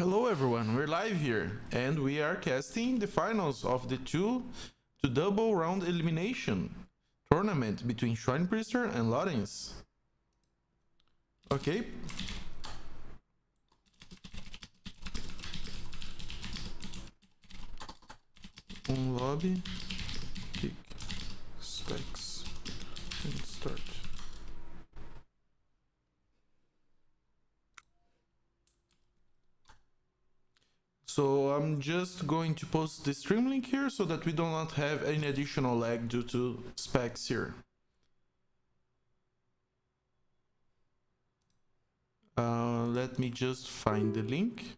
Hello everyone, we're live here and we are casting the finals of the 2 to double round elimination tournament between SchweinePriester and Lorenz. Okay. Lobby, kick, specs, and start. So I'm just going to post the stream link here so that we do not have any additional lag due to specs here. Let me just find the link.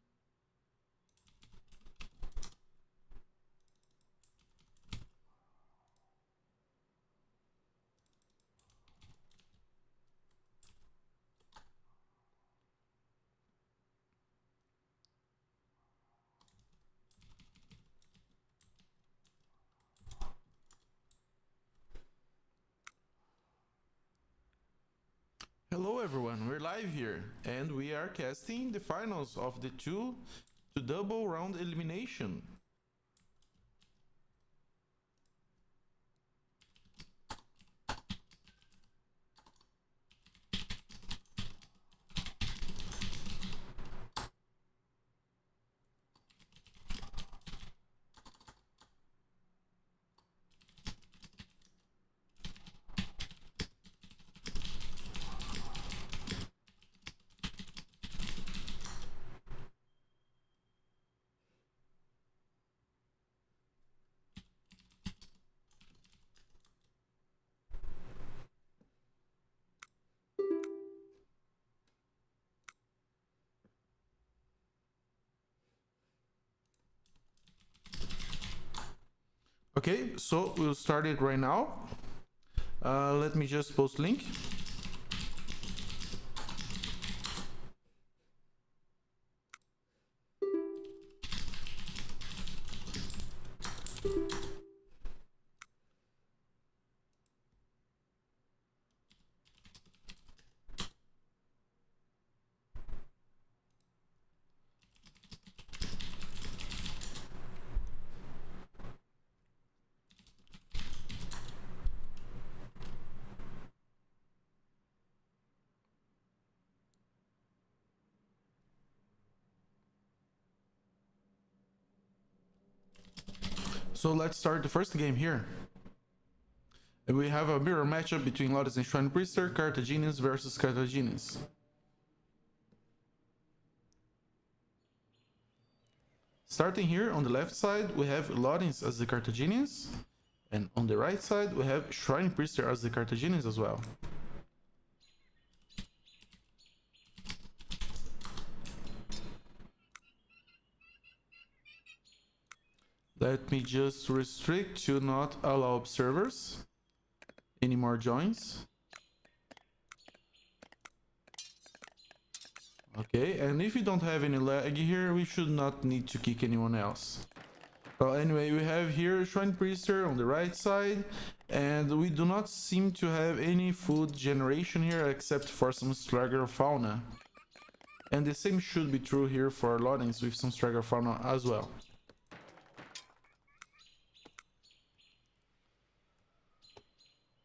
Hello everyone, we're live here and we are casting the finals of the 2 to double round elimination. Okay, so we'll start it right now. Let me just post link. So let's start the first game here. And we have a mirror matchup between Lorenz and SchweinePriester, Carthaginians versus Carthaginians. Starting here on the left side, we have Lorenz as the Carthaginians, and on the right side, we have SchweinePriester as the Carthaginians as well. Let me just restrict to not allow observers. Any more joins? Okay, and if you don't have any lag here, we should not need to kick anyone else. Well, anyway, we have here SchweinePriester on the right side, and we do not seem to have any food generation here except for some Straggler fauna. And the same should be true here for Lorenz with some Straggler fauna as well.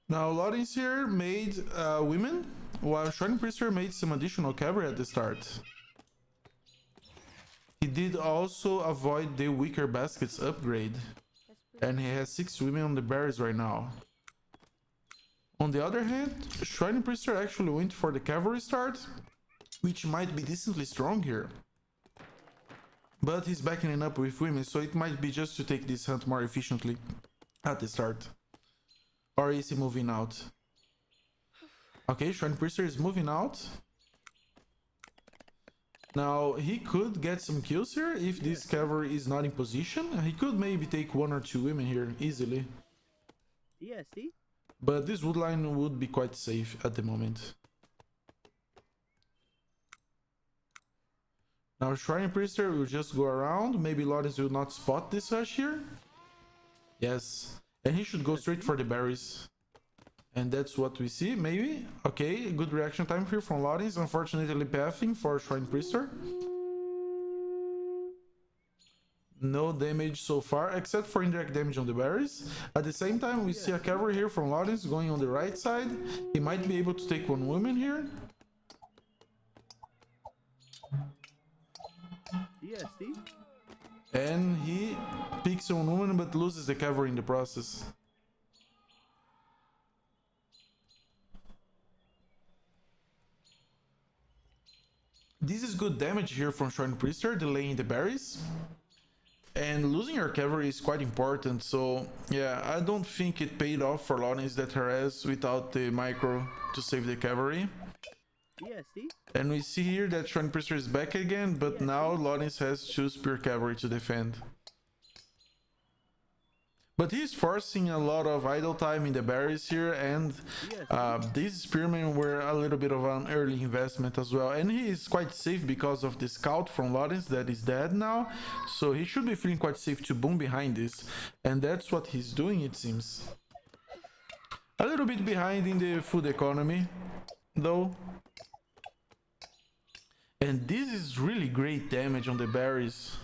Now Lorenz here made women, while SchweinePriester made some additional cavalry at the start. He did also avoid the weaker baskets upgrade, and he has 6 women on the berries right now. On the other hand, SchweinePriester actually went for the cavalry start, which might be decently strong here. But he's backing it up with women, so it might be just to take this hunt more efficiently at the start. Or is he moving out? Okay, SchweinePriester is moving out. Now, he could get some kills here if this cavalry is not in position. He could maybe take 1 or 2 women here easily. Yeah, see? But this woodline would be quite safe at the moment. Now, SchweinePriester will just go around. Maybe Lorenz will not spot this rush here. Yes. And he should go straight for the berries. And that's what we see, maybe. Okay, good reaction time here from Lorenz. Unfortunately, pathing for SchweinePriester. No damage so far, except for indirect damage on the berries. At the same time, we see a cavalry here from Lorenz going on the right side. He might be able to take one woman here. DST? And he picks one woman but loses the cavalry in the process. This is good damage here from SchweinePriester, delaying the berries. And losing your cavalry is quite important, so yeah, I don't think it paid off for Lorenz that harass without the micro to save the cavalry. DST? And we see here that SchweinePriester is back again, but now Lorenz has 2 spear cavalry to defend. But he's forcing a lot of idle time in the berries here, and these spearmen were a little bit of an early investment as well. And he is quite safe because of the scout from Lorenz that is dead now, so he should be feeling quite safe to boom behind this. And that's what he's doing, it seems. A little bit behind in the food economy, though. And this is really great damage on the berries.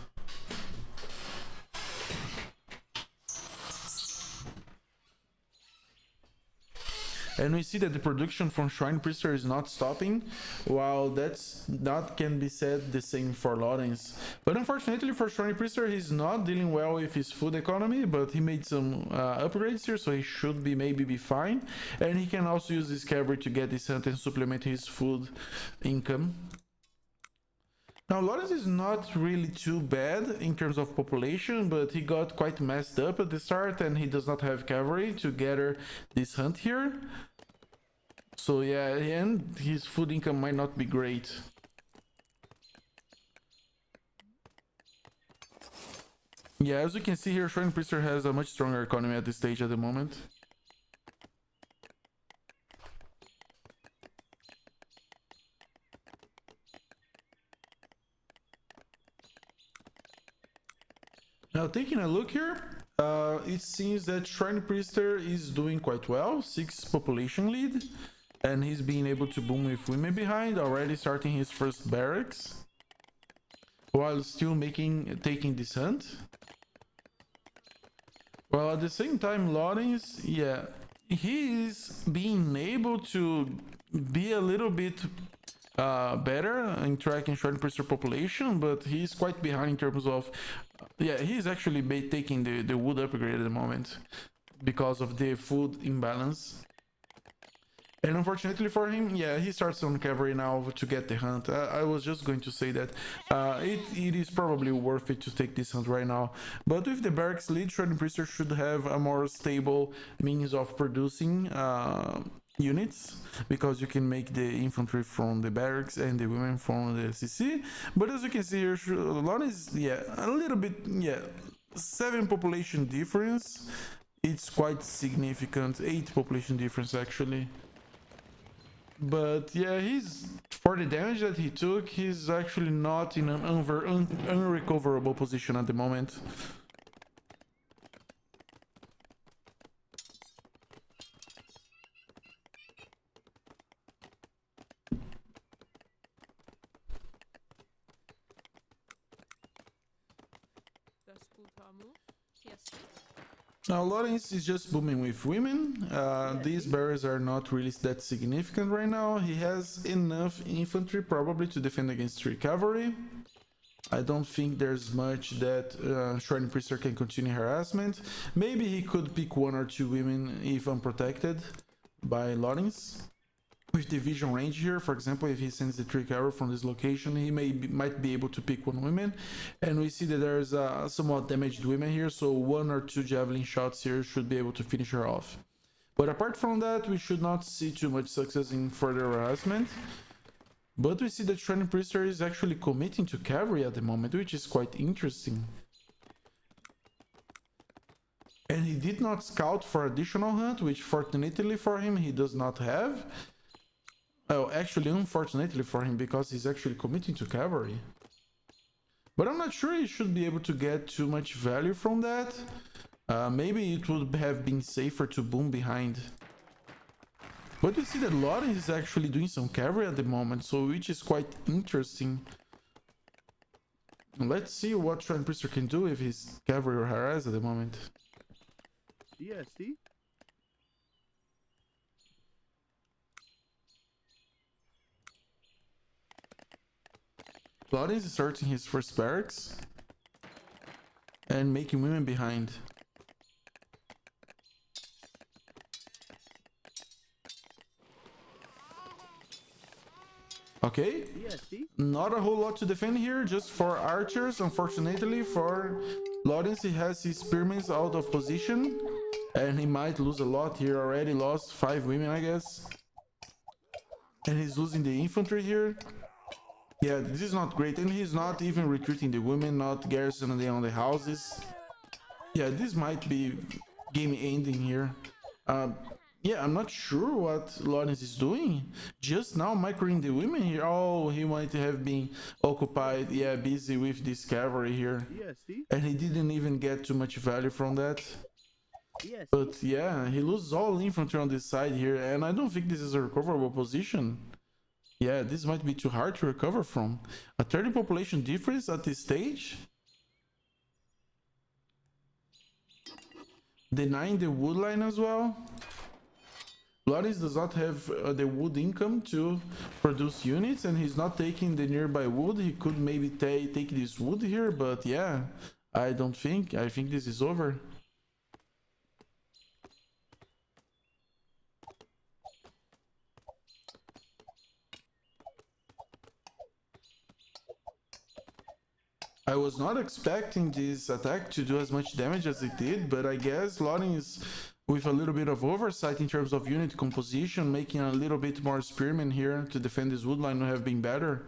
And we see that the production from SchweinePriester is not stopping, while that's not can be said the same for Lorenz. But unfortunately for SchweinePriester, he's not dealing well with his food economy, but he made some upgrades here, so he should be maybe be fine. And he can also use this cavalry to get this hunt and supplement his food income. Now, Lorenz is not really too bad in terms of population, but he got quite messed up at the start and he does not have cavalry to gather this hunt here. So yeah, and his food income might not be great. Yeah, as you can see here, SchweinePriester has a much stronger economy at this stage at the moment. Now, taking a look here, it seems that SchweinePriester is doing quite well, 6 population lead, and he's being able to boom with women behind, already starting his first barracks, while still taking this hunt. Well, at the same time, Lorenz, yeah, he is being able to be a little bit better in tracking SchweinePriester population, but he's quite behind in terms of yeah, he's actually taking the wood upgrade at the moment because of the food imbalance. And unfortunately for him, yeah, he starts on cavalry now to get the hunt. I was just going to say that it is probably worth it to take this hunt right now. But with the barracks lead, SchweinePriester should have a more stable means of producing units, because you can make the infantry from the barracks and the women from the CC. But as you can see here, Lorenz, yeah, a little bit, yeah, 7 population difference. It's quite significant, 8 population difference actually. But yeah, for the damage that he took, he's actually not in an unrecoverable position at the moment. Now, Lorenz is just booming with women. These barriers are not really that significant right now. He has enough infantry probably to defend against 3 cavalry. I don't think there's much that SchweinePriester can continue harassment. Maybe he could pick 1 or 2 women if unprotected by Lorenz. With the vision range here, for example, if he sends the 3 cavalry from this location, he might be able to pick 1 woman. And we see that there's somewhat damaged women here, so 1 or 2 javelin shots here should be able to finish her off. But apart from that, we should not see too much success in further harassment. But we see that SchweinePriester is actually committing to cavalry at the moment, which is quite interesting. And he did not scout for additional hunt, which fortunately for him he does not have. Oh, actually, unfortunately for him, because he's actually committing to cavalry. But I'm not sure he should be able to get too much value from that. Maybe it would have been safer to boom behind. But we see that Lorenz is actually doing some cavalry at the moment, so which is quite interesting. Let's see what SchweinePriester can do if his cavalry harass at the moment. Yes, see? Lorenz is starting his first barracks and making women behind. Okay, Yes, see? not a whole lot to defend here, just for archers. Unfortunately for Lorenz, he has his spearmen out of position and he might lose a lot here. Already lost 5 women, I guess, and he's losing the infantry here. Yeah, this is not great, and he's not even recruiting the women, not garrisoning them on the houses. Yeah, this might be game ending here. Yeah, I'm not sure what Lorenz is doing. Just now microing the women here. Oh, he might have been occupied, yeah, busy with this cavalry here. Yes, see? And he didn't even get too much value from that. Yes, But yeah, he loses all infantry on this side here, and I don't think this is a recoverable position. Yeah, this might be too hard to recover from. A 30 population difference at this stage? Denying the wood line as well. Lorenz does not have the wood income to produce units, and he's not taking the nearby wood. He could maybe take this wood here, but yeah, I don't think. I think this is over. I was not expecting this attack to do as much damage as it did, but I guess Lorenz, with a little bit of oversight in terms of unit composition, making a little bit more spearmen here to defend this wood line would have been better.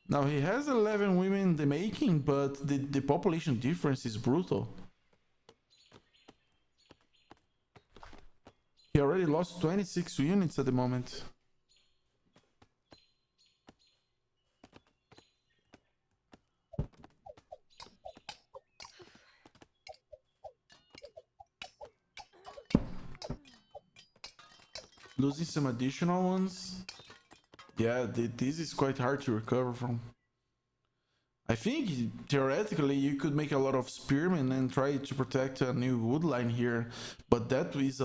Now he has 11 women in the making, but the population difference is brutal. He already lost 26 units at the moment. Losing some additional ones. Yeah, this is quite hard to recover from. I think theoretically you could make a lot of spearmen and try to protect a new wood line here, but that is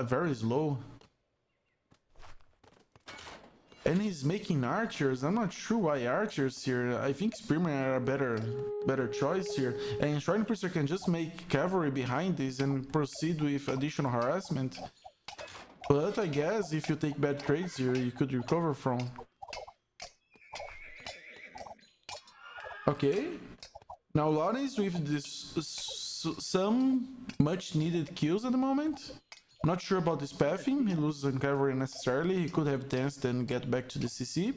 very slow. And he's making archers. I'm not sure why archers here. I think spearmen are a better choice here. And SchweinePriester can just make cavalry behind this and proceed with additional harassment. But I guess if you take bad trades here, you could recover from. Okay. Now Lorenz with this some much needed kills at the moment. Not sure about this pathing. He loses on cavalry necessarily. He could have danced and get back to the CC.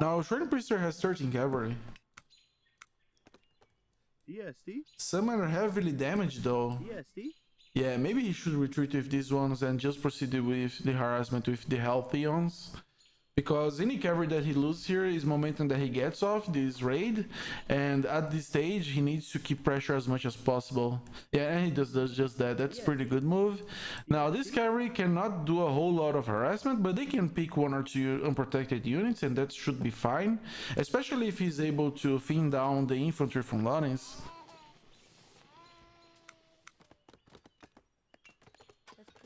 Now SchweinePriester has 13 cavalry. Yes, see? Some are heavily damaged though. Yes, see? Yeah, maybe he should retreat with these ones and just proceed with the harassment with the healthy ones. Because any cavalry that he loses here is momentum that he gets off this raid, and at this stage he needs to keep pressure as much as possible. Yeah, and he does just that. That's pretty good move. Now this cavalry cannot do a whole lot of harassment, but they can pick 1 or 2 unprotected units, and that should be fine, especially if he's able to thin down the infantry from Lorenz.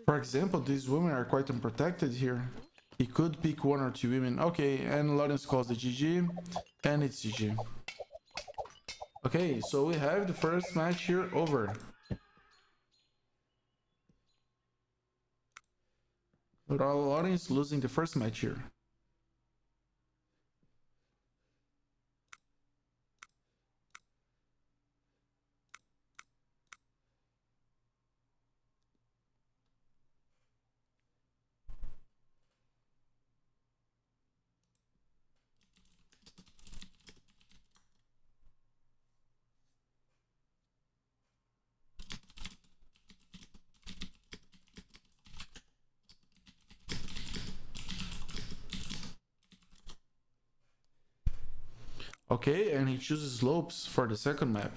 For example, these women are quite unprotected here. He could pick 1 or 2 women. Okay, and Lorenz calls the GG, and it's GG. Okay, so we have the first match here over. Lorenz losing the first match here. Okay, and he chooses slopes for the second map.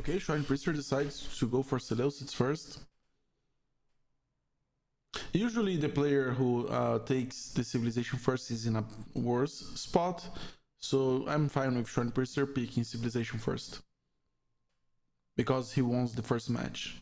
Okay, SchweinePriester decides to go for Seleucids first. Usually the player who takes the civilization first is in a worse spot, so I'm fine with SchweinePriester picking civilization first. Because he wants the first match.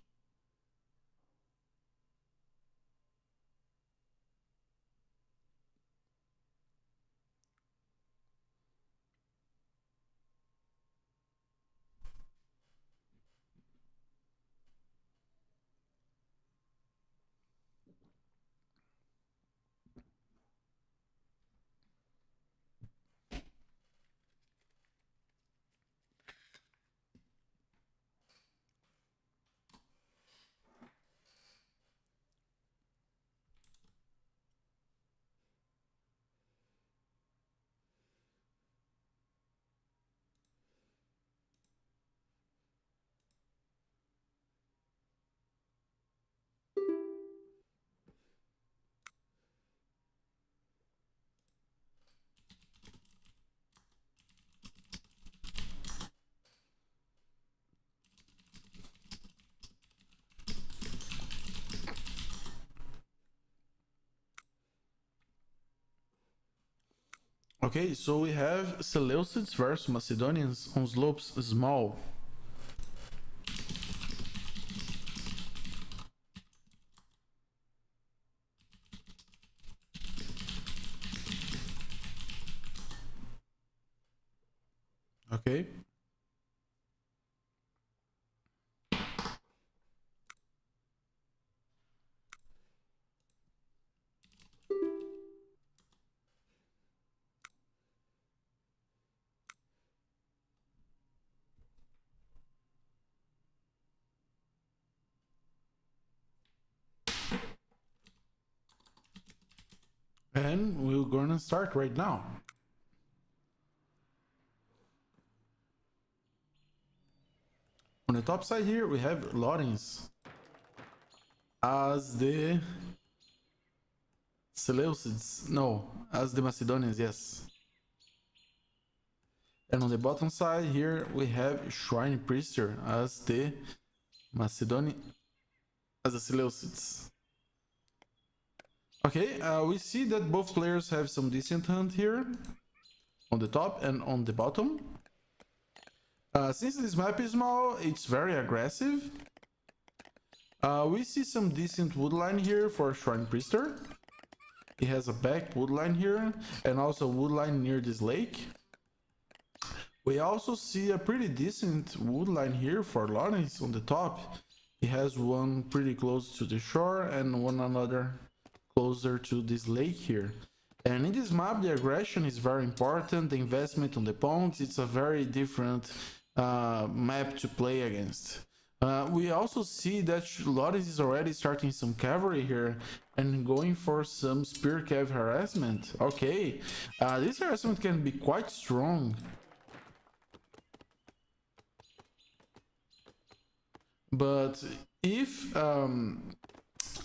Okay, so we have Seleucids versus Macedonians on slopes small. Okay. And we're gonna start right now. On the top side here, we have Lorenz as the Seleucids. No, as the Macedonians, yes. And on the bottom side here, we have SchweinePriester as the Macedonian, as the Seleucids. Okay, we see that both players have some decent hunt here on the top and on the bottom. Since this map is small, it's very aggressive. We see some decent wood line here for SchweinePriester. He has a back wood line here and also wood line near this lake. We also see a pretty decent wood line here for Lorenz on the top. He has one pretty close to the shore and one another closer to this lake here. And in this map, the aggression is very important. The investment on the pawns, it's a very different map to play against. We also see that Lorenz is already starting some cavalry here and going for some spear cav harassment. Okay, this harassment can be quite strong. But if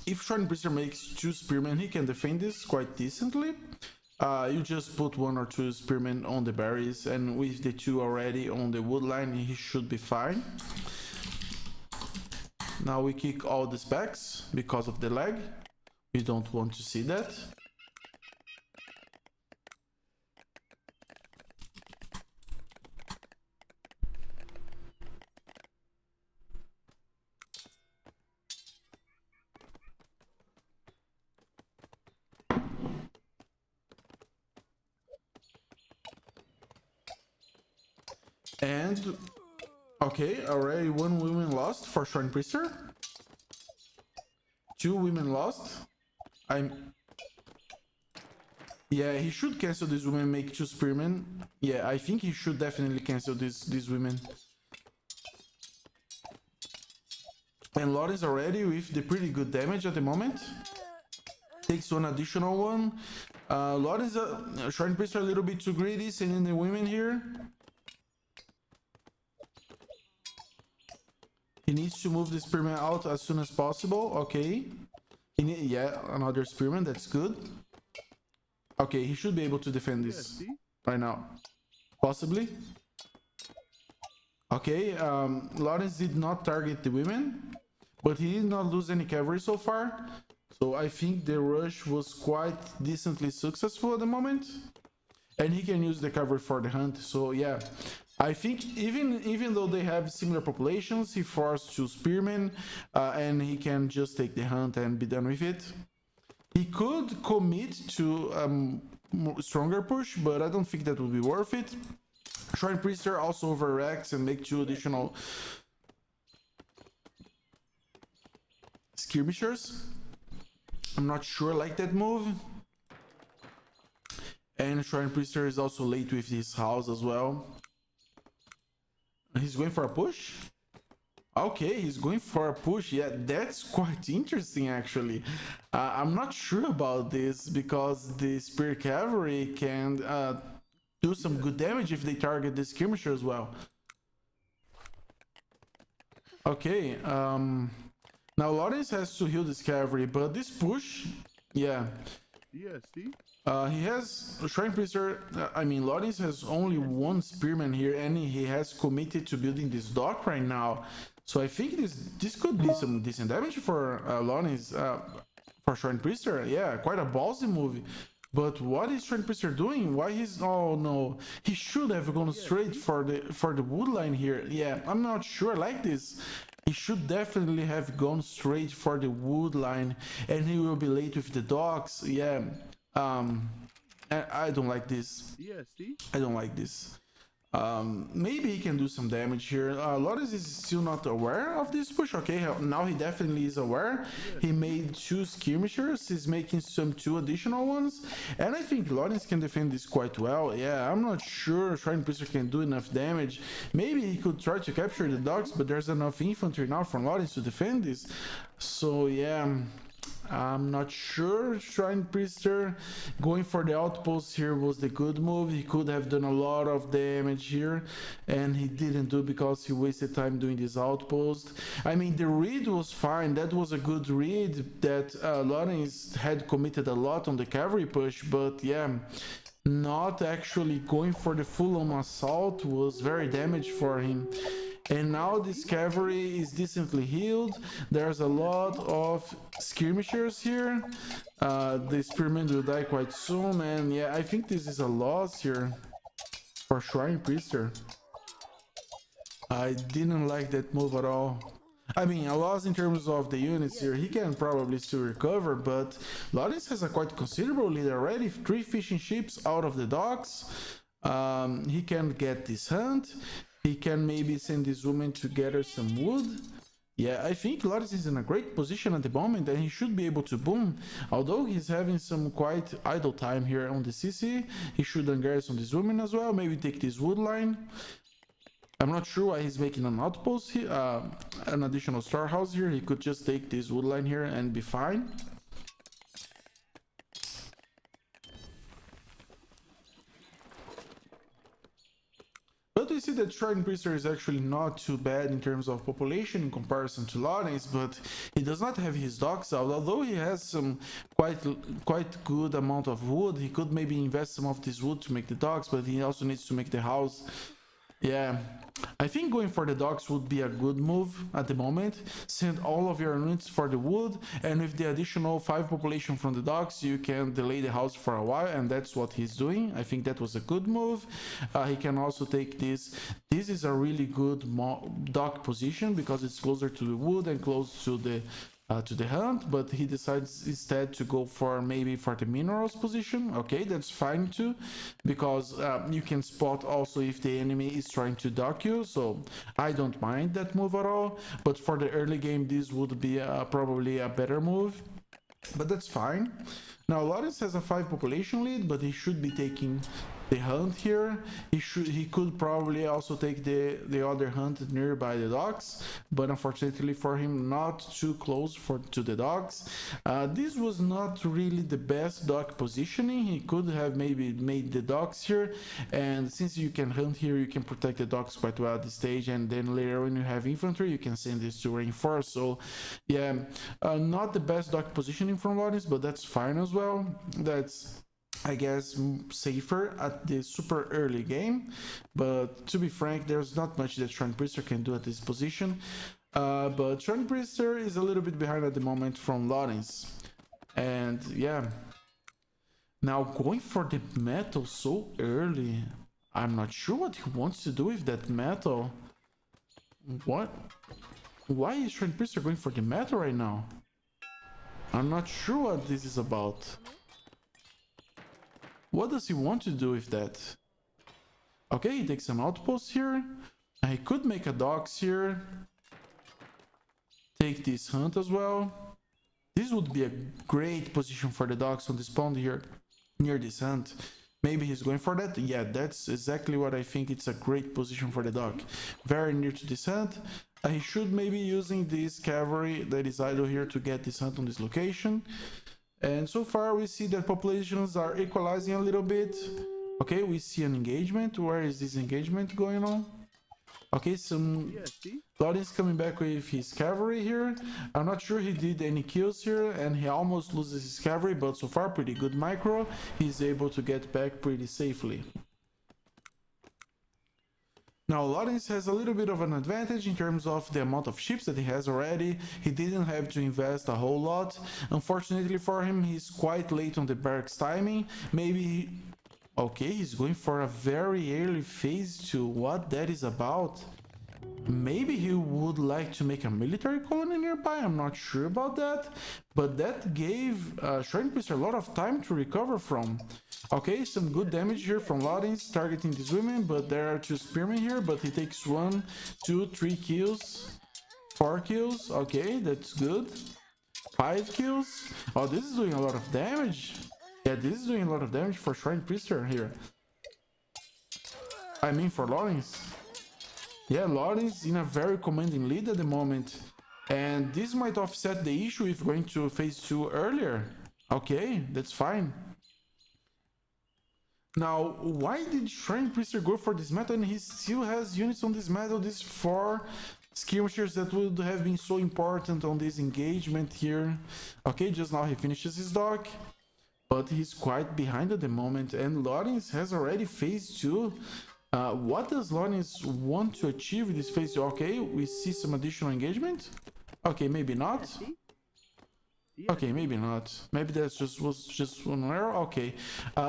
SchweinePriester makes 2 spearmen, he can defend this quite decently. You just put 1 or 2 spearmen on the berries, and with the 2 already on the wood line, he should be fine. Now we kick all the specs because of the lag. We don't want to see that. And okay, already 1 woman lost for SchweinePriester. 2 women lost. Yeah, he should cancel this woman, make 2 spearmen. Yeah, I think he should definitely cancel these women. And Lorenz already with the pretty good damage at the moment. Takes 1 additional one. Lorenz, SchweinePriester a little bit too greedy, sending the women here. He needs to move the spearman out as soon as possible. Okay. Yeah, another spearman. That's good. Okay, he should be able to defend this right now. Possibly. Okay, Lorenz did not target the women, but he did not lose any cavalry so far. So I think the rush was quite decently successful at the moment. And he can use the cavalry for the hunt. So yeah, I think even though they have similar populations, he forced two spearmen, and he can just take the hunt and be done with it. He could commit to stronger push, but I don't think that would be worth it. SchweinePriester also overreacts and make two additional skirmishers. I'm not sure I like that move. And SchweinePriester is also late with this house as well. He's going for a push? Okay, he's going for a push. Yeah, that's quite interesting actually. I'm not sure about this because the Spear Cavalry can do some good damage if they target the skirmisher as well. Okay, now Lorenz has to heal this cavalry, but this push, yeah. Yes, see? He has SchweinePriester. I mean, Lorenz has only one spearman here, and he has committed to building this dock right now. So I think this could be some decent damage for Lorenz, for SchweinePriester. Yeah, quite a ballsy move. But what is SchweinePriester doing? Why he's... Oh no, he should have gone straight for the wood line here. Yeah, I'm not sure. I like this. He should definitely have gone straight for the wood line, and he will be late with the docks. Yeah. I don't like this. Yes, see? I don't like this. Maybe he can do some damage here. Lorenz is still not aware of this push. Okay, now he definitely is aware. He made two skirmishers. He's making some two additional ones, and I think Lorenz can defend this quite well. Yeah, I'm not sure SchweinePriester can do enough damage. Maybe he could try to capture the dogs, but there's enough infantry now from Lorenz to defend this. So yeah, I'm not sure. SchweinePriester going for the outpost here was the good move. He could have done a lot of damage here, and he didn't do because he wasted time doing this outpost. I mean, the read was fine. That was a good read that Lorenz had committed a lot on the cavalry push, but yeah, not actually going for the full-on assault was very damaged for him. And now this cavalry is decently healed. There's a lot of skirmishers here. The spearmen will die quite soon, and yeah, I think this is a loss here for SchweinePriester. I didn't like that move at all. I mean, a loss in terms of the units here. He can probably still recover, but Lorenz has a quite considerable lead already. 3 fishing ships out of the docks. He can get this hunt. He can maybe send this woman to gather some wood. Yeah, I think Lorenz is in a great position at the moment, and he should be able to boom. Although he's having some quite idle time here on the CC, he should garrison this woman as well. Maybe take this wood line. I'm not sure why he's making an outpost here, an additional storehouse here. He could just take this wood line here and be fine. But we see that SchweinePriester is actually not too bad in terms of population in comparison to Lorenz, but he does not have his docks out. Although he has some quite good amount of wood, he could maybe invest some of this wood to make the docks, but he also needs to make the house. Yeah, I think going for the docks would be a good move at the moment. Send all of your units for the wood, and with the additional 5 population from the docks, you can delay the house for a while, and that's what he's doing. I think that was a good move. He can also take this. This is a really good dock position because it's closer to the wood and close to the hunt, but he decides instead to go for maybe for the minerals position. Okay, that's fine too, because you can spot also if the enemy is trying to dock you, so I don't mind that move at all. But for the early game, this would be probably a better move, but that's fine. Now Lorenz has a 5 population lead, but he should be taking the hunt here. He could probably also take the other hunt nearby the docks, but unfortunately for him, not too close to the docks. This was not really the best dock positioning. He could have maybe made the docks here, and since you can hunt here, you can protect the docks quite well at this stage, and then later when you have infantry, you can send this to reinforce. So yeah, not the best dock positioning from Lorenz, but that's fine as well. That's I guess, safer at the super early game. But to be frank, there's not much that SchweinePriester can do at this position. But SchweinePriester is a little bit behind at the moment from Lorenz. And yeah, now going for the metal so early, I'm not sure what he wants to do with that metal. What? Why is SchweinePriester going for the metal right now? I'm not sure what this is about. What does he want to do with that? Okay, he takes some outposts here. He could make a docks here. Take this hunt as well. This would be a great position for the docks on this pond here, near this hunt. Maybe he's going for that. Yeah, that's exactly what I think. It's a great position for the dock. Very near to this hunt. He should maybe using this cavalry that is idle here to get this hunt on this location. And so far we see that populations are equalizing a little bit. Okay, we see an engagement. Where is this engagement going on? Okay, some Lorenz coming back with his cavalry here. I'm not sure he did any kills here, and he almost loses his cavalry, but so far pretty good micro. He's able to get back pretty safely. Now Lorenz has a little bit of an advantage in terms of the amount of ships that he has already. He didn't have to invest a whole lot. Unfortunately for him, he's quite late on the barracks timing. Maybe... Okay, he's going for a very early phase 2. What that is about? Maybe he would like to make a military colony nearby. I'm not sure about that. But that gave SchweinePriester a lot of time to recover from. Okay, some good damage here from Lorenz targeting these women. But there are 2 spearmen here. But he takes 1, 2, 3 kills. 4 kills. Okay, that's good. 5 kills. Oh, this is doing a lot of damage. Yeah, this is doing a lot of damage for SchweinePriester here. I mean for Lorenz. Yeah, Lorenz in a very commanding lead at the moment. And this might offset the issue if going to phase 2 earlier. Okay, that's fine. Now, why did SchweinePriester go for this meta and he still has units on this meta? These 4 skirmishers that would have been so important on this engagement here. Okay, just now he finishes his dock. But he's quite behind at the moment, and Lorenz has already phase 2. What does Lorenz want to achieve with this phase 2? Okay, we see some additional engagement. Okay, maybe not. Okay, maybe not. Maybe that was just one error. Okay,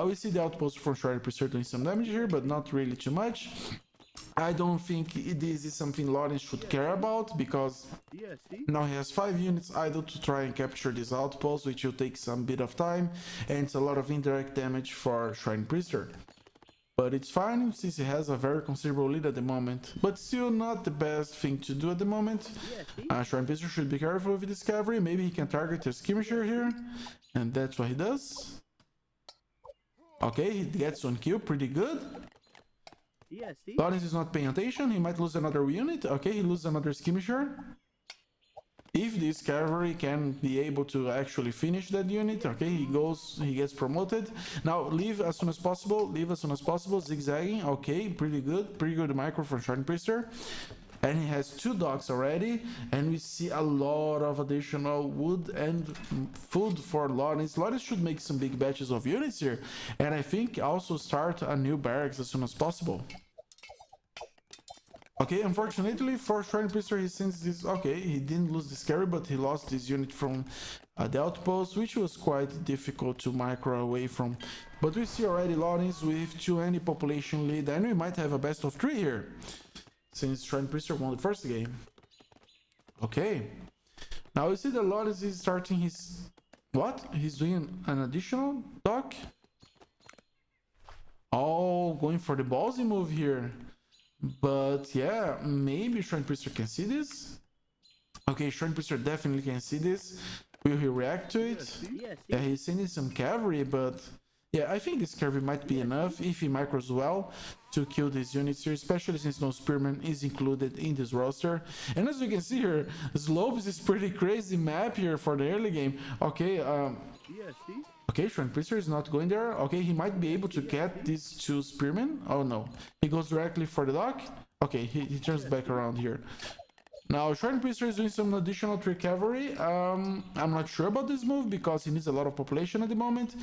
we see the outpost from SchweinePriester doing some damage here, but not really too much. I don't think this is something Lorenz should care about, because now he has 5 units idle to try and capture this outpost, which will take some bit of time, and it's a lot of indirect damage for SchweinePriester. But it's fine, since he has a very considerable lead at the moment, but still not the best thing to do at the moment. SchweinePriester should be careful with this cavalry. Maybe he can target a skirmisher here, and that's what he does. Okay, he gets 1 kill, pretty good. Lorenz is not paying attention. He might lose another unit. Okay, he loses another skirmisher. If this cavalry can be able to actually finish that unit, okay, he gets promoted. Now leave as soon as possible, zigzagging. Okay, pretty good micro from SchweinePriester. And he has 2 dogs already, and we see a lot of additional wood and food for Lorenz. Lorenz should make some big batches of units here, and I think also start a new barracks as soon as possible. Okay, unfortunately for SchweinePriester, he sends this. Okay, he didn't lose this carry, but he lost this unit from the outpost, which was quite difficult to micro away from. But we see already Lorenz with 20 population lead, and we might have a best of 3 here, since SchweinePriester won the first game. Okay, now we see that Lorenz is starting his... What? He's doing an additional dock? Oh, going for the ballsy move here. But yeah, maybe SchweinePriester can see this. Okay, SchweinePriester definitely can see this. Will he react to it? Yeah, he's sending some cavalry, but yeah, I think this cavalry might be enough if he micros well to kill these units here, especially since no spearman is included in this roster. And as you can see here, Slopes is pretty crazy map here for the early game. Okay, okay, SchweinePriester is not going there. Okay, he might be able to get these 2 spearmen. Oh no, he goes directly for the dock. Okay, he turns back around here. Now SchweinePriester is doing some additional 3 cavalry. I'm not sure about this move because he needs a lot of population at the moment.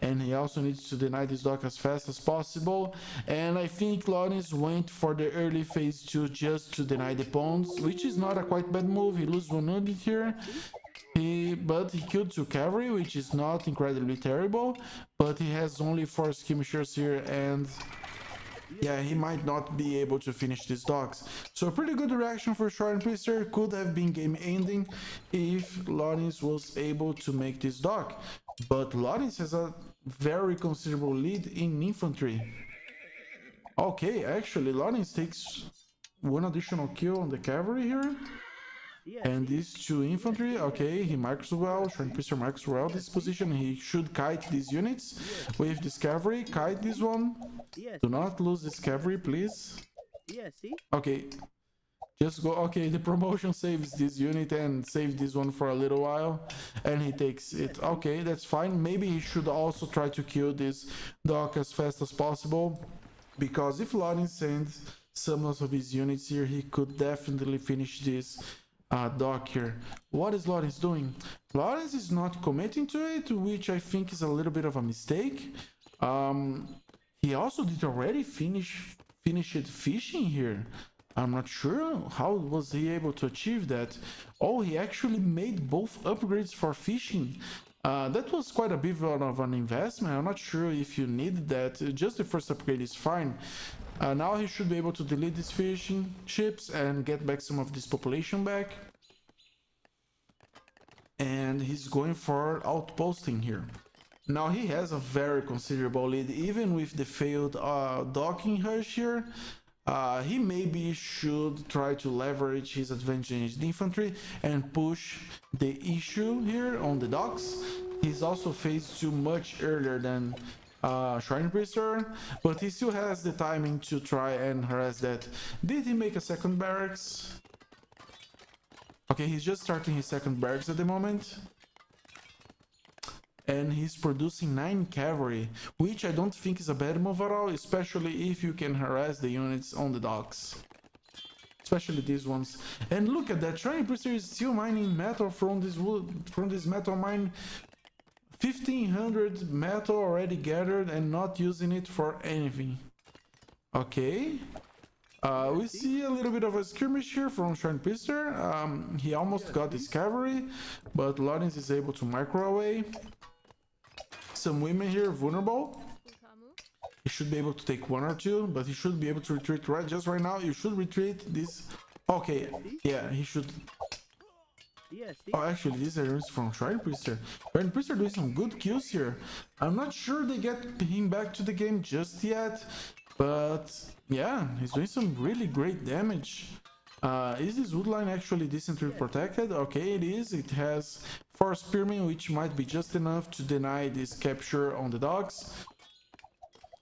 and he also needs to deny this dock as fast as possible. And I think Lorenz went for the early phase 2 just to deny the pawns, which is not a quite bad move. He loses 1 unit here. But he killed 2 cavalry, which is not incredibly terrible, but he has only 4 skirmishers here, and yeah, he might not be able to finish these docks. So a pretty good reaction for SchweinePriester. Could have been game ending if Lorenz was able to make this dock, but Lorenz has a very considerable lead in infantry. Okay, actually Lorenz takes 1 additional kill on the cavalry here. And these 2 infantry, okay, he marks well, SchweinePriester marks well this position. He should kite these units with this cavalry, kite this one. Do not lose this cavalry, please. Okay, just go, okay, the promotion saves this unit and saves this one for a little while, and he takes it. Okay, that's fine. Maybe he should also try to kill this dock as fast as possible, because if Lorenz sends some of his units here, he could definitely finish this dock here. What is Lorenz doing? Lorenz is not committing to it, which I think is a little bit of a mistake. He also did already finish it fishing here. I'm not sure how was he able to achieve that. Oh, he actually made both upgrades for fishing. That was quite a bit of an investment. I'm not sure if you need that. Just the first upgrade is fine. Now he should be able to delete these fishing ships and get back some of this population back. And he's going for outposting here. Now he has a very considerable lead, even with the failed docking hush here. He maybe should try to leverage his advantage in infantry and push the issue here on the docks. He's also phase 2 much earlier than SchweinePriester, but he still has the timing to try and harass that. Did he make a second barracks? Okay, he's just starting his second barracks at the moment. And he's producing 9 cavalry, which I don't think is a bad move at all, especially if you can harass the units on the docks. Especially these ones. And look at that, SchweinePriester is still mining metal from this wood, from this metal mine. 1500 metal already gathered and not using it for anything. Okay. We see a little bit of a skirmish here from SchweinePriester. He almost got his cavalry, but Lorenz is able to micro away. Some women here vulnerable. He should be able to take 1 or 2, but he should be able to retreat just right now. You should retreat this. Okay, yeah, he should. Oh, actually, these are from SchweinePriester. SchweinePriester doing some good kills here. I'm not sure they get him back to the game just yet, but yeah, he's doing some really great damage. Is this woodline actually decently protected? Okay, it is. It has 4 spearmen, which might be just enough to deny this capture on the docks.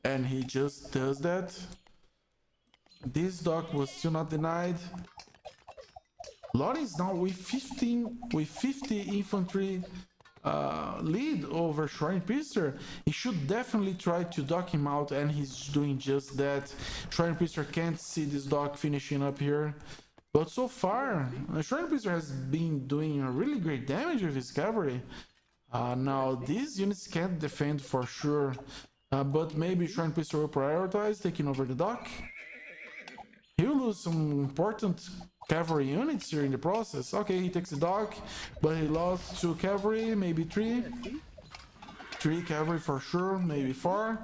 And he just does that. This dock was still not denied. Lorenz now with 50 infantry lead over SchweinePriester. He should definitely try to dock him out, and he's doing just that. SchweinePriester can't see this dock finishing up here. But so far, SchweinePriester has been doing a really great damage with his cavalry. Now, these units can't defend for sure, but maybe SchweinePriester will prioritize taking over the dock. He'll lose some important cavalry units here in the process. Okay, he takes the dock, but he lost 2 cavalry, maybe 3. 3 cavalry for sure, maybe 4.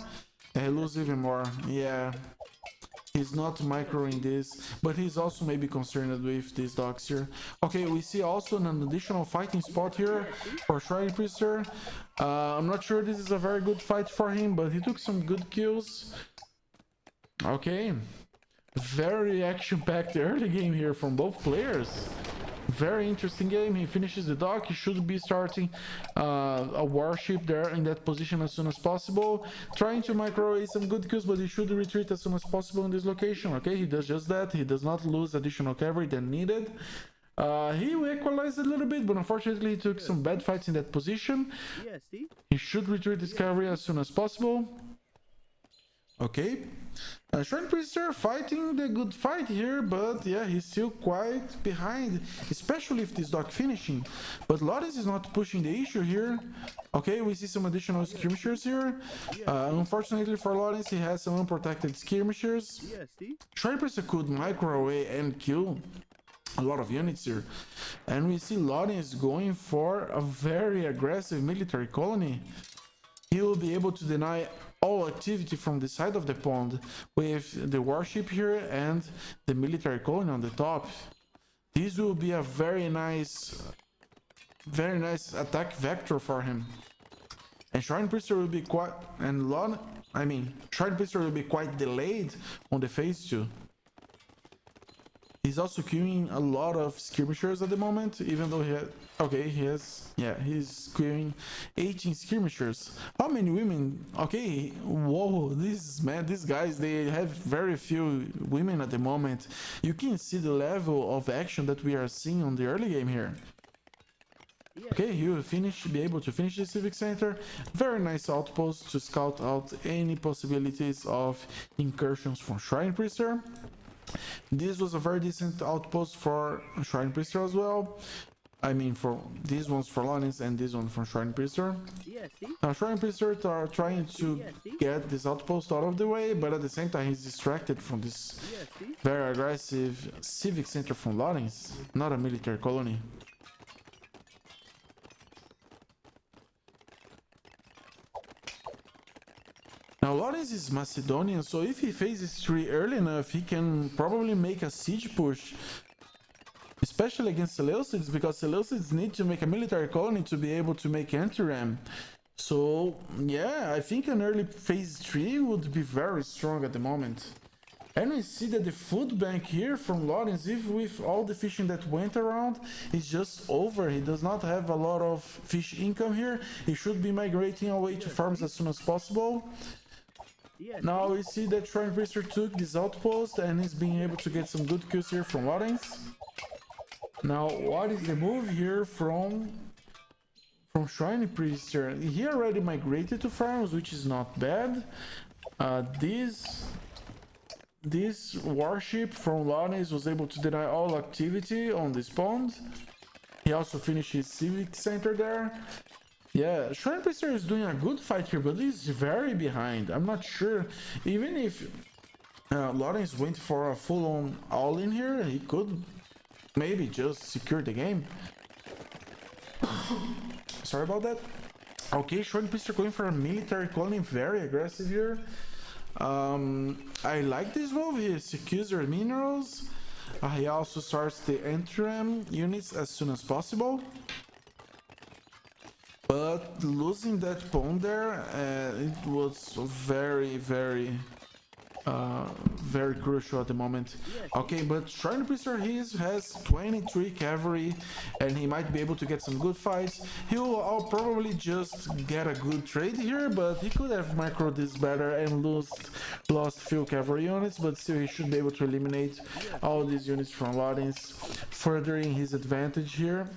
And he loses even more. Yeah. He's not microing this, but he's also maybe concerned with these docks here. Okay, we see also an additional fighting spot here for SchweinePriester. I'm not sure this is a very good fight for him, but he took some good kills. Okay. Very action-packed early game here from both players. Very interesting game. He finishes the dock. He should be starting a warship there in that position as soon as possible. Trying to micro some good kills, but he should retreat as soon as possible in this location. Okay, he does just that. He does not lose additional cavalry than needed. He equalized a little bit, but unfortunately he took some bad fights in that position. He should retreat his cavalry as soon as possible. Okay, SchweinePriester fighting the good fight here, but yeah, he's still quite behind, especially if this dock finishing. But Lorenz is not pushing the issue here. Okay, we see some additional skirmishers here. Unfortunately for Lorenz, he has some unprotected skirmishers. SchweinePriester could micro away and kill a lot of units here. And we see Lorenz going for a very aggressive military colony. He will be able to deny all activity from the side of the pond with the warship here and the military colony on the top. This will be a very nice attack vector for him. And SchweinePriester will be quite SchweinePriester will be quite delayed on the phase 2. He's also queuing a lot of skirmishers at the moment, even though he's queuing 18 skirmishers. How many women? Okay, whoa, these guys, they have very few women at the moment. You can see the level of action that we are seeing on the early game here. Okay, he will be able to finish the civic center. Very nice outpost to scout out any possibilities of incursions from SchweinePriester. This was a very decent outpost for SchweinePriester as well. I mean, for these ones for Lorenz and this one for SchweinePriester. Now SchweinePriester are trying to get this outpost out of the way, but at the same time he's distracted from this very aggressive civic center from Lorenz, not a military colony. Now Lorenz is Macedonian, so if he phases 3 early enough, he can probably make a siege push, especially against Seleucids, because Seleucids need to make a military colony to be able to make anti-ram. So yeah, I think an early phase 3 would be very strong at the moment. And we see that the food bank here from Lorenz, if with all the fishing that went around, is just over. He does not have a lot of fish income here. He should be migrating away to farms as soon as possible. Now we see that SchweinePriester took this outpost and is being able to get some good kills here from Lorenz. Now, what is the move here from SchweinePriester? He already migrated to farms, which is not bad. This warship from Lorenz was able to deny all activity on this pond. He also finished his civic center there. Yeah, SchweinePriester is doing a good fight here, but he's very behind. I'm not sure. Even if Lorenz went for a full-on all-in here, he could maybe just secure the game. Sorry about that. Okay, SchweinePriester going for a military colony, very aggressive here. I like this move. He secures their minerals. He also starts the anti-ram units as soon as possible. But losing that pawn there, it was very crucial at the moment. Okay, but SchweinePriester has 23 cavalry and he might be able to get some good fights. He'll probably just get a good trade here, but he could have microed this better and lost few cavalry units, but still he should be able to eliminate all these units from Lorenz, furthering his advantage here.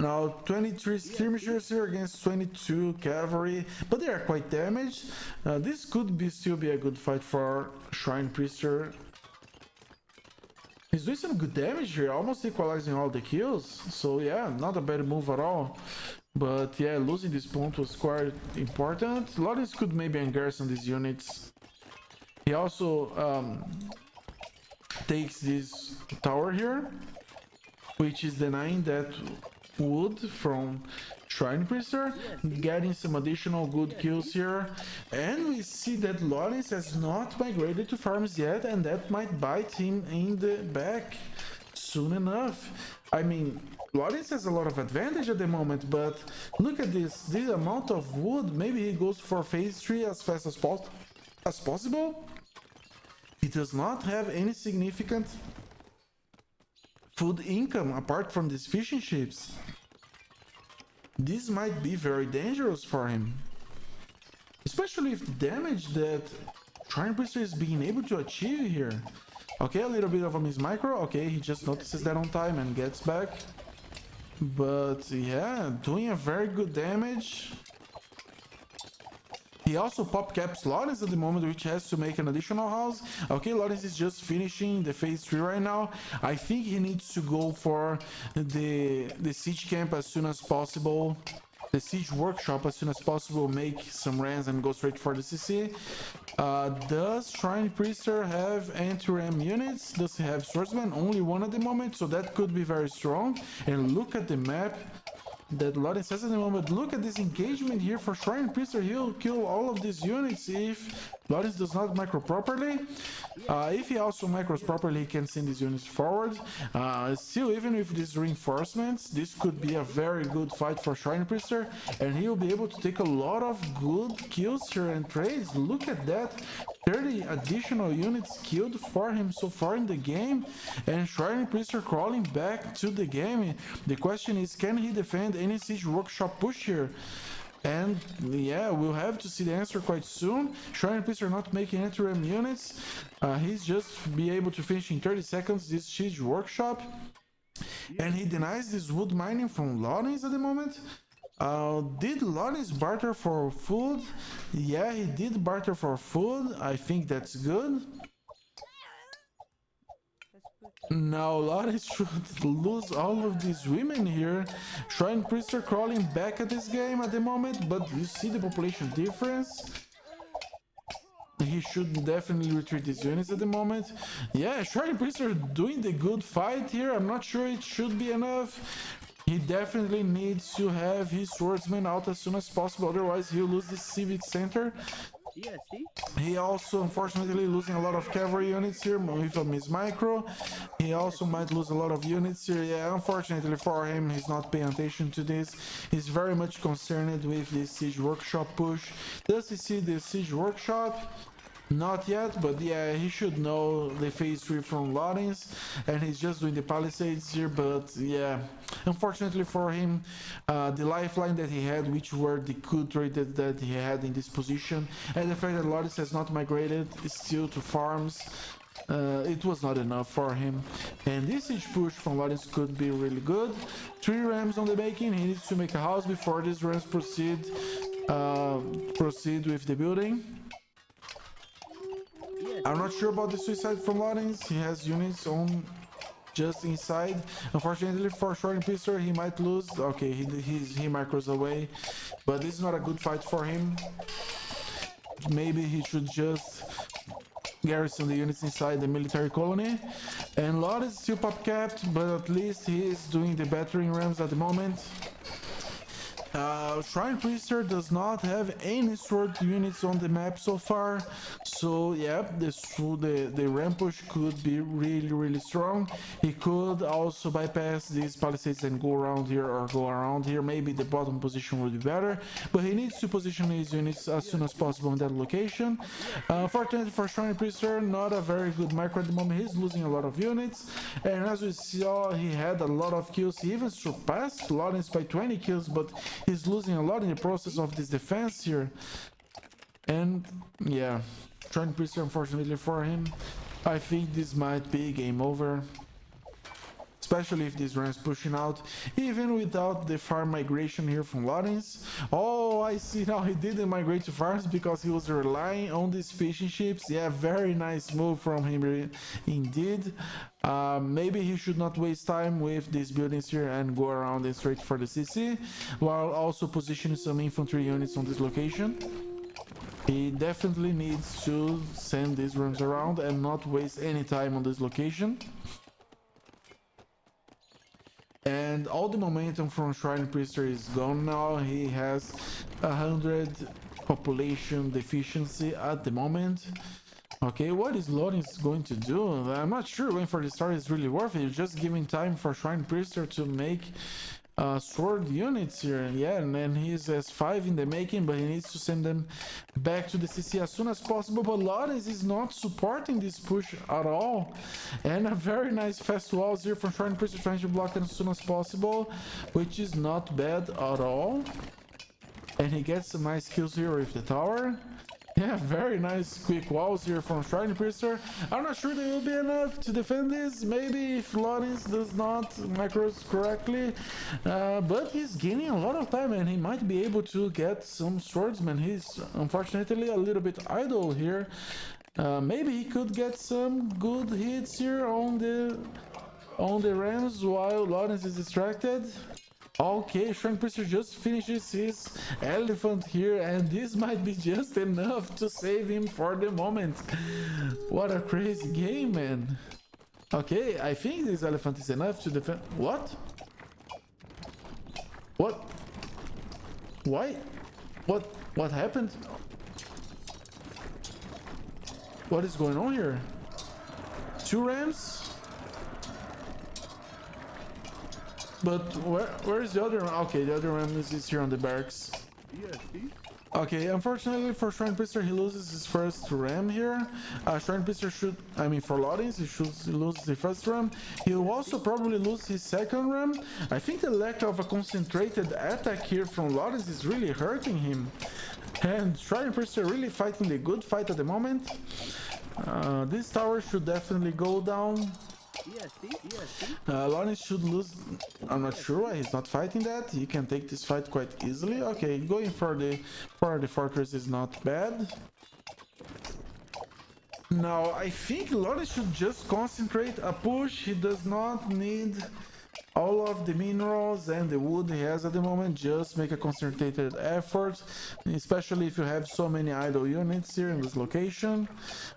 Now 23 skirmishers here against 22 cavalry, but they are quite damaged. This could still be a good fight for SchweinePriester. He's doing some good damage here, almost equalizing all the kills. So yeah, not a bad move at all. But yeah, losing this point was quite important. Lorenz could maybe garrison these units. He also takes this tower here, which is denying that wood from SchweinePriester, getting some additional good kills here. And we see that Lorenz has not migrated to farms yet, and that might bite him in the back soon enough. I mean, Lorenz has a lot of advantage at the moment, but look at this amount of wood. Maybe he goes for phase 3 as fast as possible. He does not have any significant food income apart from these fishing ships. This might be very dangerous for him, especially if the damage that SchweinePriester is being able to achieve here. Okay, a little bit of a miss micro. Okay, he just notices that on time and gets back. But yeah, doing a very good damage. He also pop caps Lorenz at the moment, which has to make an additional house. Okay, Lorenz is just finishing the phase 3 right now. I think he needs to go for the siege camp as soon as possible. The siege workshop as soon as possible, make some runs and go straight for the CC. Does SchweinePriester have anti-ram units? Does he have swordsman? Only one at the moment, so that could be very strong. And look at the map that Lorenz has at the moment. Look at this engagement here for SchweinePriester. He'll kill all of these units if Lorenz does not micro properly. If he also micros properly, he can send these units forward. Still, even with these reinforcements, this could be a very good fight for SchweinePriester, and he'll be able to take a lot of good kills here and trades. Look at that. 30 additional units killed for him so far in the game, and SchweinePriester crawling back to the game. The question is, can he defend any siege workshop push here? And yeah, we'll have to see the answer quite soon. SchweinePriester not making anti-ram units. He's just be able to finish in 30 seconds this siege workshop. And he denies this wood mining from Lorenz at the moment. Did Lorenz barter for food? Yeah, he did barter for food. I think that's good. Now Lorenz should lose all of these women here. SchweinePriester crawling back at this game at the moment, but you see the population difference. He should definitely retreat these units at the moment. Yeah, SchweinePriester doing the good fight here. I'm not sure it should be enough. He definitely needs to have his swordsman out as soon as possible, otherwise he'll lose the civic center. He also unfortunately losing a lot of cavalry units here with a miss micro. He also might lose a lot of units here. Yeah, unfortunately for him, he's not paying attention to this. He's very much concerned with this siege workshop push. Does he see the siege workshop? Not yet, but yeah, he should know the phase 3 from Lorenz, and he's just doing the palisades here. But yeah, unfortunately for him, the lifeline that he had, which were the good trade that he had in this position, and the fact that Lorenz has not migrated still to farms, it was not enough for him. And this siege push from Lorenz could be really good. 3 rams on the making. He needs to make a house before these rams proceed with the building. I'm not sure about the suicide from Lorenz. He has units on just inside. Unfortunately for SchweinePriester, he might lose. Okay, he micros away, but this is not a good fight for him. Maybe he should just garrison the units inside the military colony. And Lorenz still pop capped, but at least he is doing the battering rams at the moment. SchweinePriester does not have any sword units on the map so far, so yeah, the ram push could be really strong. He could also bypass these palisades and go around here, or go around here. Maybe the bottom position would be better, but he needs to position his units as soon as possible in that location. Fortunately for SchweinePriester, not a very good micro at the moment. He's losing a lot of units, and as we saw, he had a lot of kills. He even surpassed Lorenz by 20 kills, but he's losing a lot in the process of this defense here. And yeah, SchweinePriester, unfortunately for him, I think this might be game over, especially if this runs pushing out, even without the farm migration here from Lorenz. Oh, I see now he didn't migrate to farms because he was relying on these fishing ships. Yeah, very nice move from him indeed. Maybe he should not waste time with these buildings here and go around and straight for the CC, while also positioning some infantry units on this location. He definitely needs to send these rooms around and not waste any time on this location. And all the momentum from SchweinePriester is gone now. He has 100 population deficiency at the moment. Okay, what is Lorenz going to do? I'm not sure. Going for the start is really worth it. You're just giving time for SchweinePriester to make sword units here. Yeah, and then he's S5 in the making, but he needs to send them back to the CC as soon as possible. But Lorenz is not supporting this push at all. And a very nice fast walls here from SchweinePriester, trying to block it as soon as possible, which is not bad at all. And he gets some nice kills here with the tower. Yeah, very nice quick walls here from SchweinePriester. I'm not sure they will be enough to defend this. Maybe if Lorenz does not macros correctly. But he's gaining a lot of time and he might be able to get some swordsmen. He's unfortunately a little bit idle here. Maybe he could get some good hits here on the rams while Lorenz is distracted. Okay, SchweinePriester just finishes his elephant here, and this might be just enough to save him for the moment. What a crazy game, man. Okay, I think this elephant is enough to defend. What? What? Why? What happened? What is going on here? 2 rams? But where is the other ram? Okay, the other ram is here on the barracks. EST? Okay, unfortunately for SchweinePriester, he loses his first ram here. SchweinePriester should, I mean for Lorenz, he should lose the first ram. He'll also probably lose his second ram. I think the lack of a concentrated attack here from Lorenz is really hurting him. And SchweinePriester really fighting the good fight at the moment. This tower should definitely go down. Lorenz should lose. I'm not sure why he's not fighting that. He can take this fight quite easily. Okay, going for the fortress is not bad. Now I think Lorenz should just concentrate a push. He does not need all of the minerals and the wood he has at the moment. Just make a concentrated effort, especially if you have so many idle units here in this location.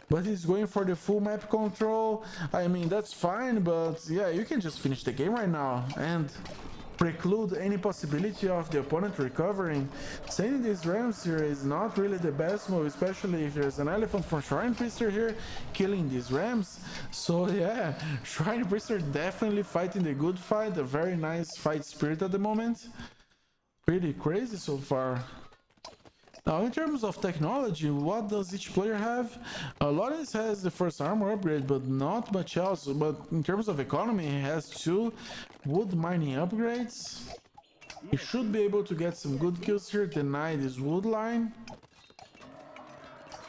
But he's going for the full map control. I mean, that's fine, but yeah, you can just finish the game right now and preclude any possibility of the opponent recovering. Sending these rams here is not really the best move, especially if there's an elephant from SchweinePriester here killing these rams. So yeah, SchweinePriester definitely fighting the good fight, a very nice fight spirit at the moment. Pretty crazy so far. Now, in terms of technology, what does each player have? Lorenz has the first armor upgrade, but not much else. But in terms of economy, he has 2 wood mining upgrades. He should be able to get some good kills here, deny this wood line.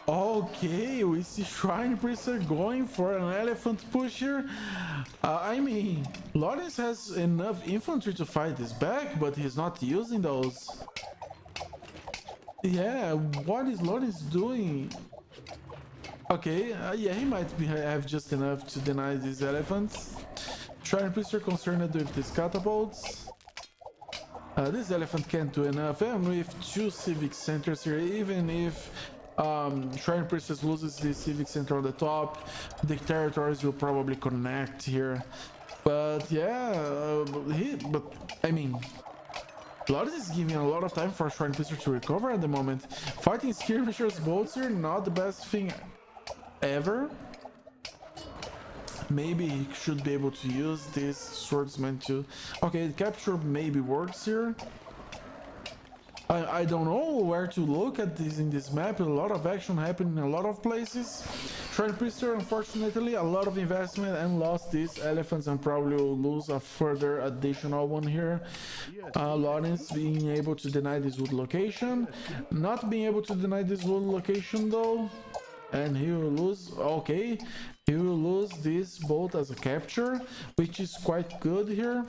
Okay, we see SchweinePriester going for an elephant push here. I mean, Lorenz has enough infantry to fight this back, but he's not using those. Yeah, what is Lorenz doing? Okay, yeah, he might have just enough to deny these elephants. SchweinePriester concerned with these catapults. This elephant can't do enough, and with 2 civic centers here, even if SchweinePriester loses the civic center on the top, the territories will probably connect here. But yeah, I mean, Lorenz is giving a lot of time for SchweinePriester to recover at the moment. Fighting skirmishers bolts here, not the best thing ever. Maybe he should be able to use this swordsman to... Okay, the capture maybe works here. I don't know where to look at this in this map. A lot of action happening in a lot of places. SchweinePriester, unfortunately, a lot of investment and lost these elephants and probably will lose a further additional one here. Lorenz being able to deny this wood location. Not being able to deny this wood location though. And he will lose... Okay, he will lose this bolt as a capture, which is quite good here.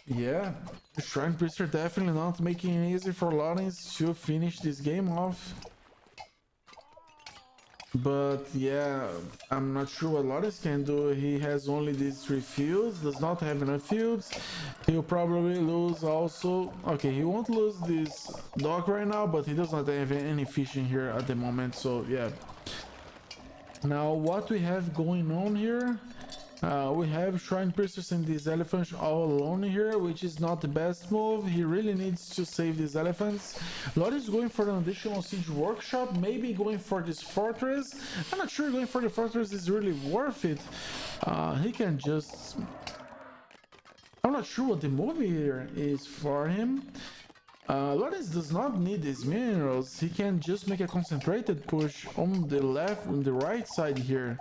Yeah, SchweinePriester definitely not making it easy for Lorenz to finish this game off. But yeah, I'm not sure what Lorenz can do. He has only these 3 fields, does not have enough fields. He'll probably lose also... Okay, he won't lose this dock right now, but he does not have any fishing here at the moment, so yeah. Now, what we have going on here... we have SchweinePriester and these elephants all alone here, which is not the best move. He really needs to save these elephants. Lorenz is going for an additional siege workshop, maybe going for this fortress. I'm not sure going for the fortress is really worth it. He can just... I'm not sure what the move here is for him. Lorenz does not need these minerals. He can just make a concentrated push on the left, on the right side here.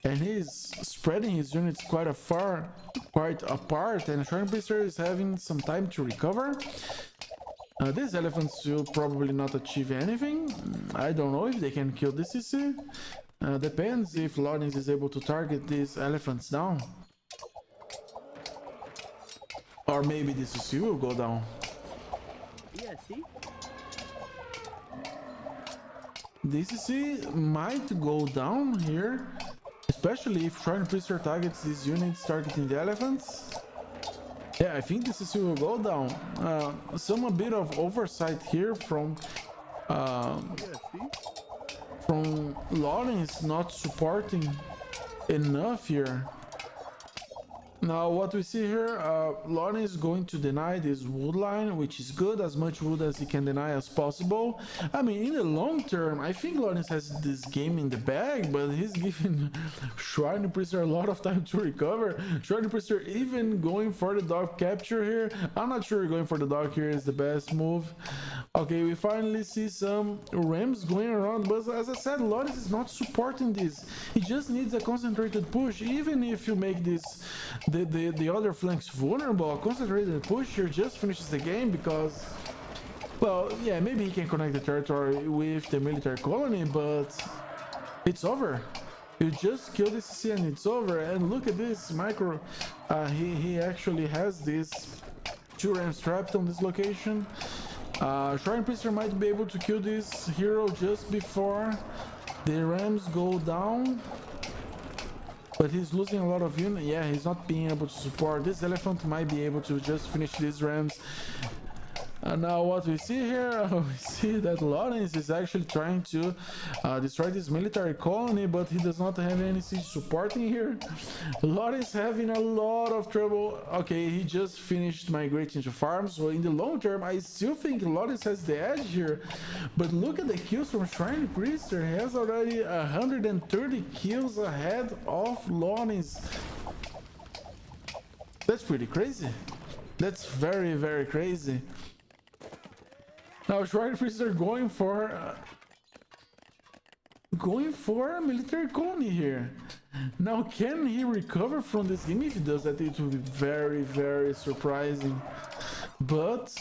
And he's spreading his units quite apart, and SchweinePriester is having some time to recover. These elephants will probably not achieve anything. I don't know if they can kill this CC. Depends if Lorenz is able to target these elephants down. Or maybe the CC will go down. Yeah, see? This CC might go down here. Especially if SchweinePriester targets these units targeting the elephants. Yeah, I think this CC will go down. A bit of oversight here from Lorenz not supporting enough here. Now what we see here, Lorenz is going to deny this wood line, which is good, as much wood as he can deny as possible. I mean, in the long term, I think Lorenz has this game in the bag, but he's giving SchweinePriester a lot of time to recover. SchweinePriester even going for the dog capture here. I'm not sure going for the dog here is the best move. Okay, we finally see some rams going around, but as I said, Lorenz is not supporting this. He just needs a concentrated push. Even if you make this the other flanks vulnerable, a concentrated push here just finishes the game because, well, yeah, maybe he can connect the territory with the military colony, but it's over. You just kill this CC and it's over. And look at this micro. He actually has these 2 rams trapped on this location. SchweinePriester might be able to kill this hero just before the rams go down. But he's losing a lot of units. Yeah, he's not being able to support. This elephant might be able to just finish these rams. And now what we see here, we see that Lorenz is actually trying to destroy this military colony, but he does not have any siege supporting here. Lorenz having a lot of trouble. Okay, he just finished migrating to farms, so in the long term, I still think Lorenz has the edge here. But look at the kills from SchweinePriester. He has already 130 kills ahead of Lorenz. That's pretty crazy. That's very, very crazy. Now SchweinePriester going for a military colony here. Now can he recover from this game? If he does that, it will be very, very surprising. But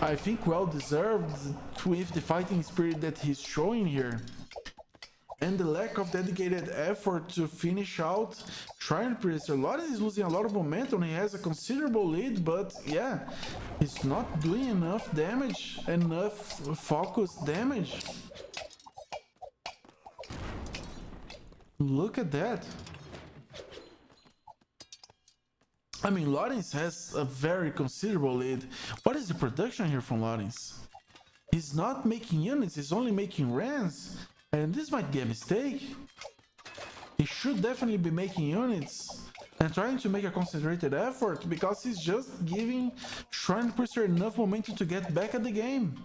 I think well deserved with the fighting spirit that he's showing here. And the lack of dedicated effort to finish out SchweinePriester. Lorenz is losing a lot of momentum. He has a considerable lead, but yeah, he's not doing enough damage, enough focused damage. Look at that. I mean, Lorenz has a very considerable lead. What is the production here from Lorenz? He's not making units, he's only making rams. And this might be a mistake. He should definitely be making units and trying to make a concentrated effort, because he's just giving SchweinePriester enough momentum to get back at the game.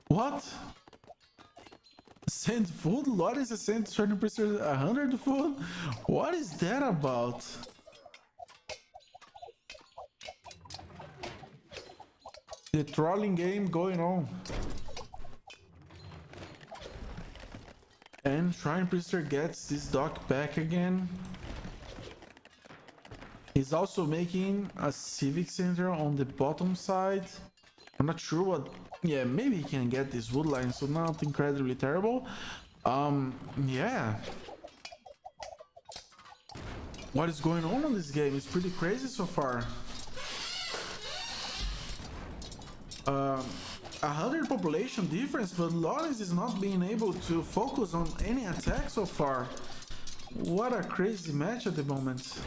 What? Send food? Lorenz has sent SchweinePriester 100 food? What is that about? The trolling game going on. And SchweinePriester gets this dock back again. He's also making a civic center on the bottom side. I'm not sure what... Yeah, maybe he can get this wood line, so not incredibly terrible. Yeah. What is going on in this game? It's pretty crazy so far. 100 population difference, but Lorenz is not being able to focus on any attack so far. What a crazy match at the moment.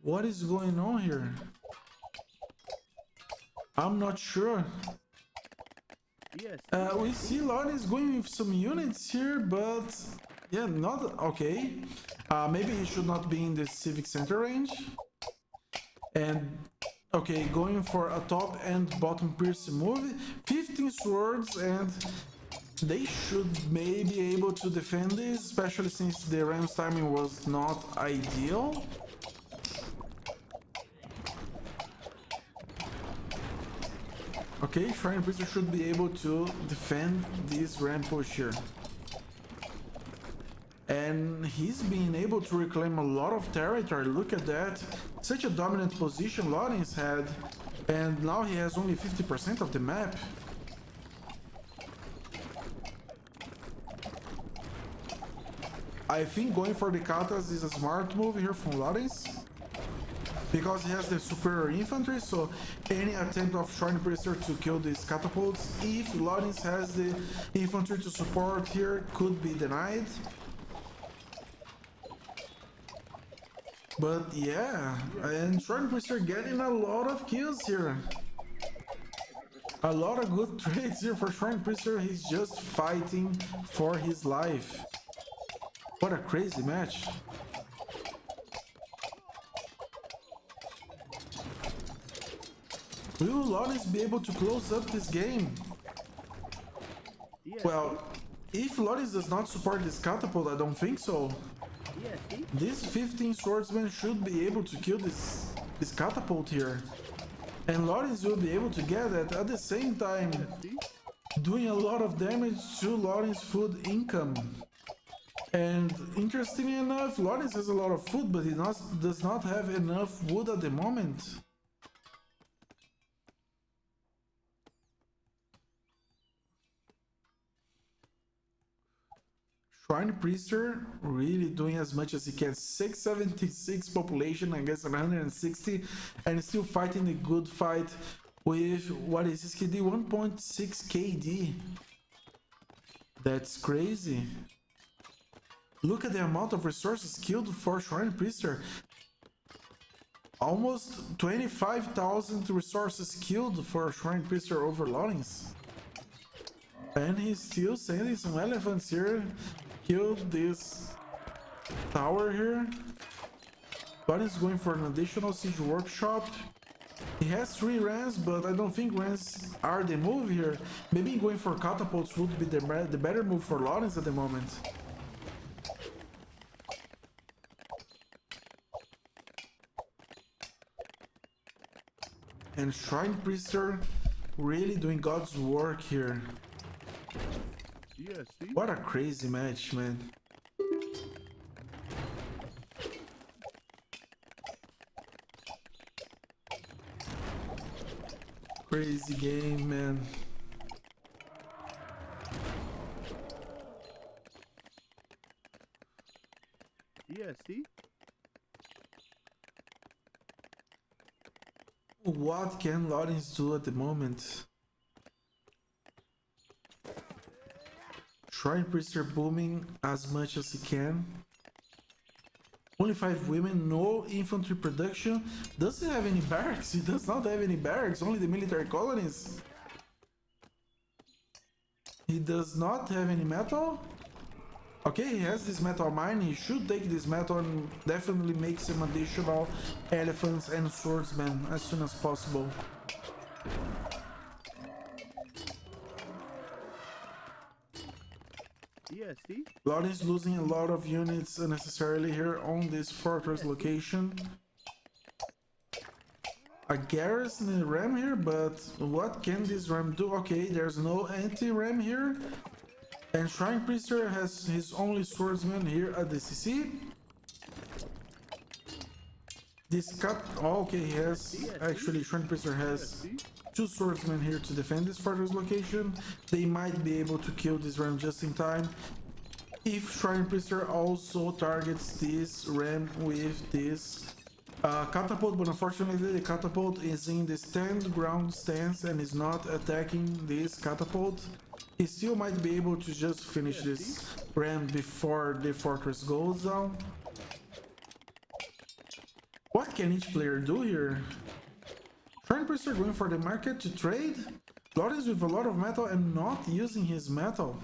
What is going on here? I'm not sure. Yes. We see Lorenz going with some units here, but yeah, not okay. Maybe he should not be in the civic center range. And okay, going for a top and bottom piercing move. 15 swords, and they should maybe be able to defend this, especially since the ram's timing was not ideal. Okay, SchweinePriester should be able to defend this ram push here. And he's being able to reclaim a lot of territory. Look at that. Such a dominant position Lorenz had. And now he has only 50% of the map. I think going for the katas is a smart move here from Lorenz, because he has the superior infantry, so any attempt of SchweinePriester to kill these catapults, if Lorenz has the infantry to support here, could be denied. But yeah, and SchweinePriester getting a lot of kills here. A lot of good trades here for SchweinePriester. He's just fighting for his life. What a crazy match. Will Lorenz be able to close up this game? Well, if Lorenz does not support this catapult, I don't think so. These 15 swordsmen should be able to kill this catapult here. And Lorenz will be able to get that at the same time, doing a lot of damage to Lorenz food income. And interestingly enough, Lorenz has a lot of food, but he does not have enough wood at the moment. SchweinePriester really doing as much as he can. 676 population against 160, and still fighting a good fight with, what is his KD? 1.6 KD. That's crazy. Look at the amount of resources killed for SchweinePriester. Almost 25,000 resources killed for SchweinePriester over Lorenz. And he's still sending some elephants here. Killed this tower here. Lorenz is going for an additional siege workshop. He has 3 rams, but I don't think rams are the move here. Maybe going for catapults would be the better move for Lorenz at the moment. And SchweinePriester really doing God's work here. Yeah, see? What a crazy match, man. Crazy game, man. Yeah, see? What can Lorenz do at the moment? SchweinePriester booming as much as he can. Only 5 women, no infantry production. Does he have any barracks? He does not have any barracks, only the military colonies. He does not have any metal. Okay, he has this metal mine. He should take this metal and definitely make some additional elephants and swordsmen as soon as possible. Yeah, see? Lorenz losing a lot of units unnecessarily here on this fortress location. A garrison ram here, but what can this ram do? Okay, there's no anti-ram here. And SchweinePriester has his only swordsman here at the CC. This cut... Oh, okay, he has... Actually, SchweinePriester has 2 swordsmen here to defend this fortress location. They might be able to kill this ram just in time. If SchweinePriester also targets this ram with this catapult, but unfortunately the catapult is in the stand ground stance and is not attacking this catapult. He still might be able to just finish this ram before the fortress goes down. What can each player do here? SchweinePriester going for the market to trade. Lorenz with a lot of metal and not using his metal.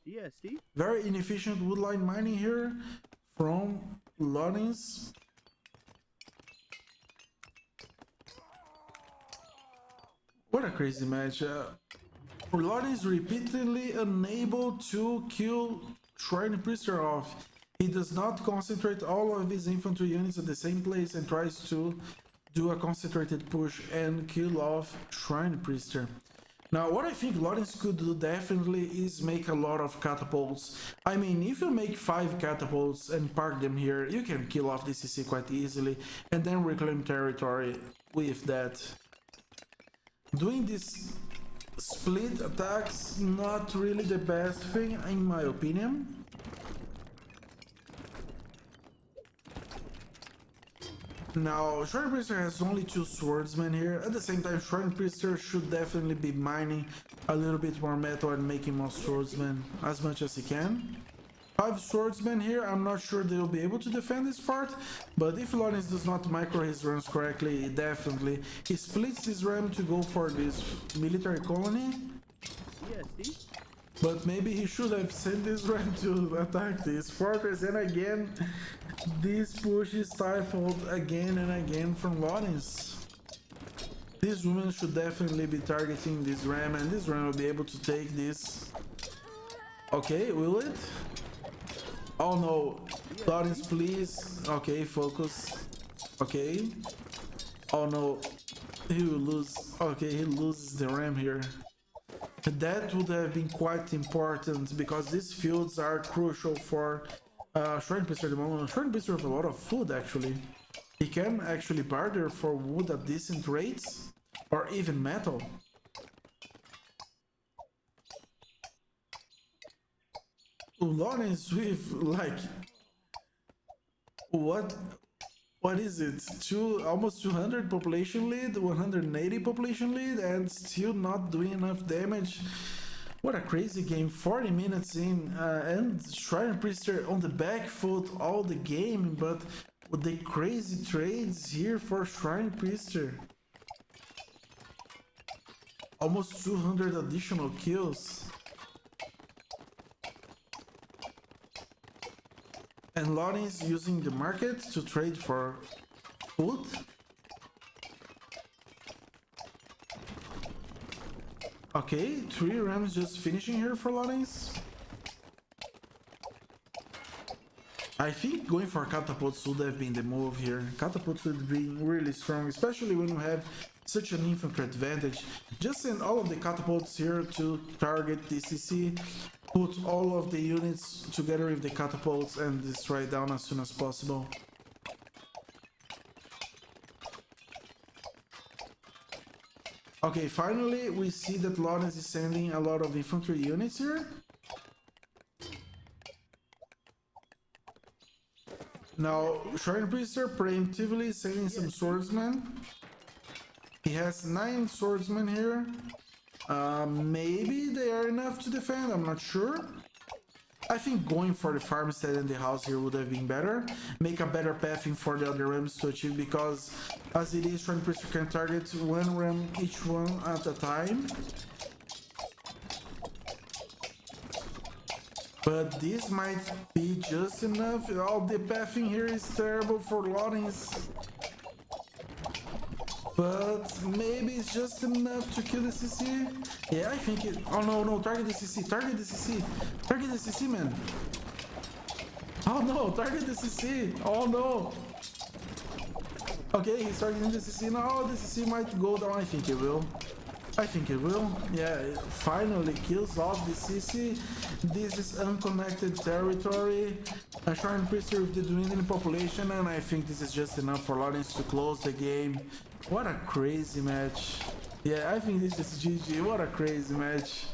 Yeah, see? Very inefficient woodline mining here from Lorenz. What a crazy match. Lorenz repeatedly unable to kill SchweinePriester off. He does not concentrate all of his infantry units at the same place and tries to do a concentrated push and kill off SchweinePriester. Now, what I think Lorenz could do definitely is make a lot of catapults. I mean, if you make 5 catapults and park them here, you can kill off the CC quite easily and then reclaim territory with that. Doing this split attacks, not really the best thing in my opinion. Now, SchweinePriester has only 2 swordsmen here. At the same time, SchweinePriester should definitely be mining a little bit more metal and making more swordsmen as much as he can. 5 swordsmen here, I'm not sure they'll be able to defend this fort, but if Lorenz does not micro his rams correctly, definitely. He splits his ram to go for this military colony. Yeah, see? But maybe he should have sent this ram to attack this fortress, and again, this push is stifled again and again from Lorenz. This woman should definitely be targeting this ram, and this ram will be able to take this. Okay, will it? Oh no, Lorenz, please. Okay, focus. Okay. Oh no, he will lose. Okay, he loses the ram here. That would have been quite important because these fields are crucial for SchweinePriester at the moment. SchweinePriester have a lot of food actually. He can actually barter for wood at decent rates or even metal. Lorenz with like what is it? Almost 200 population lead, 180 population lead, and still not doing enough damage. What a crazy game! 40 minutes in, and SchweinePriester on the back foot all the game, but with the crazy trades here for SchweinePriester. Almost 200 additional kills. And Lorenz using the market to trade for food. Okay, 3 rams just finishing here for Lorenz. I think going for catapults would have been the move here. Catapults would be really strong, especially when you have such an infantry advantage. Just send all of the catapults here to target the CC. Put all of the units together with the catapults and destroy it down as soon as possible. Okay, finally we see that Lorenz is sending a lot of infantry units here. Now, SchweinePriester preemptively sending some swordsmen. He has 9 swordsmen here. Maybe they are enough to defend, I'm not sure. I think going for the farmstead and the house here would have been better. Make a better pathing for the other rams to achieve, because as it is, SchweinePriester can target 1 ram each one at a time. But this might be just enough. All the pathing here is terrible for Lorenz. But maybe it's just enough to kill the CC. Yeah, I think it... Oh no, no, target the CC, target the CC. Target the CC, man. Oh no, target the CC. Oh no. Okay, he's targeting the CC. No, the CC might go down. I think it will. I think it will. Yeah, it finally kills off the CC. This is unconnected territory. SchweinePriester with the dwindling population, and I think this is just enough for Lorenz to close the game. What a crazy match. Yeah, I think this is GG. What a crazy match.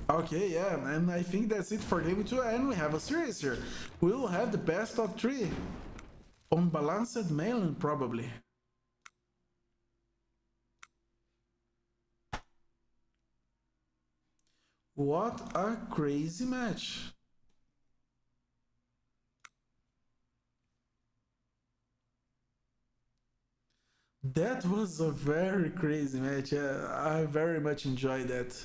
Okay, yeah, and I think that's it for game 2, and we have a series here. We will have the best of 3 on Balanced Mainland, probably. What a crazy match. That was a very crazy match. I very much enjoyed that.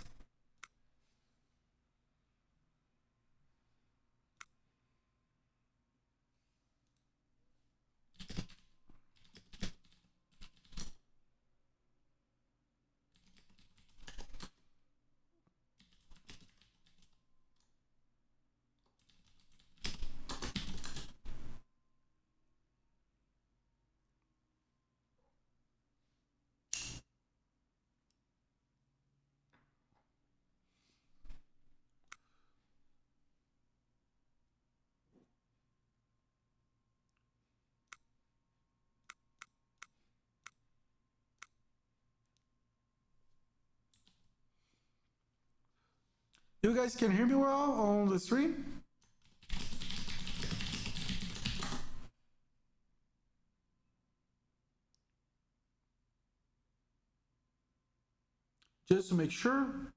You guys can hear me well on the stream? Just to make sure.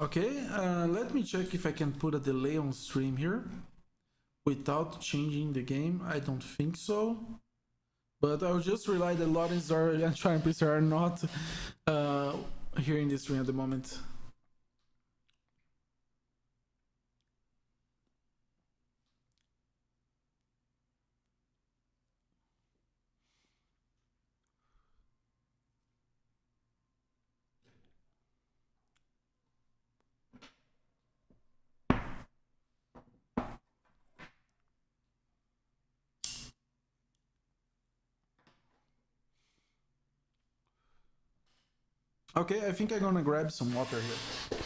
Okay, let me check if I can put a delay on stream here without changing the game. I don't think so. But I'll just rely that Lorenz and SchweinePriester are not here in the stream at the moment. Okay, I think I'm gonna grab some water here.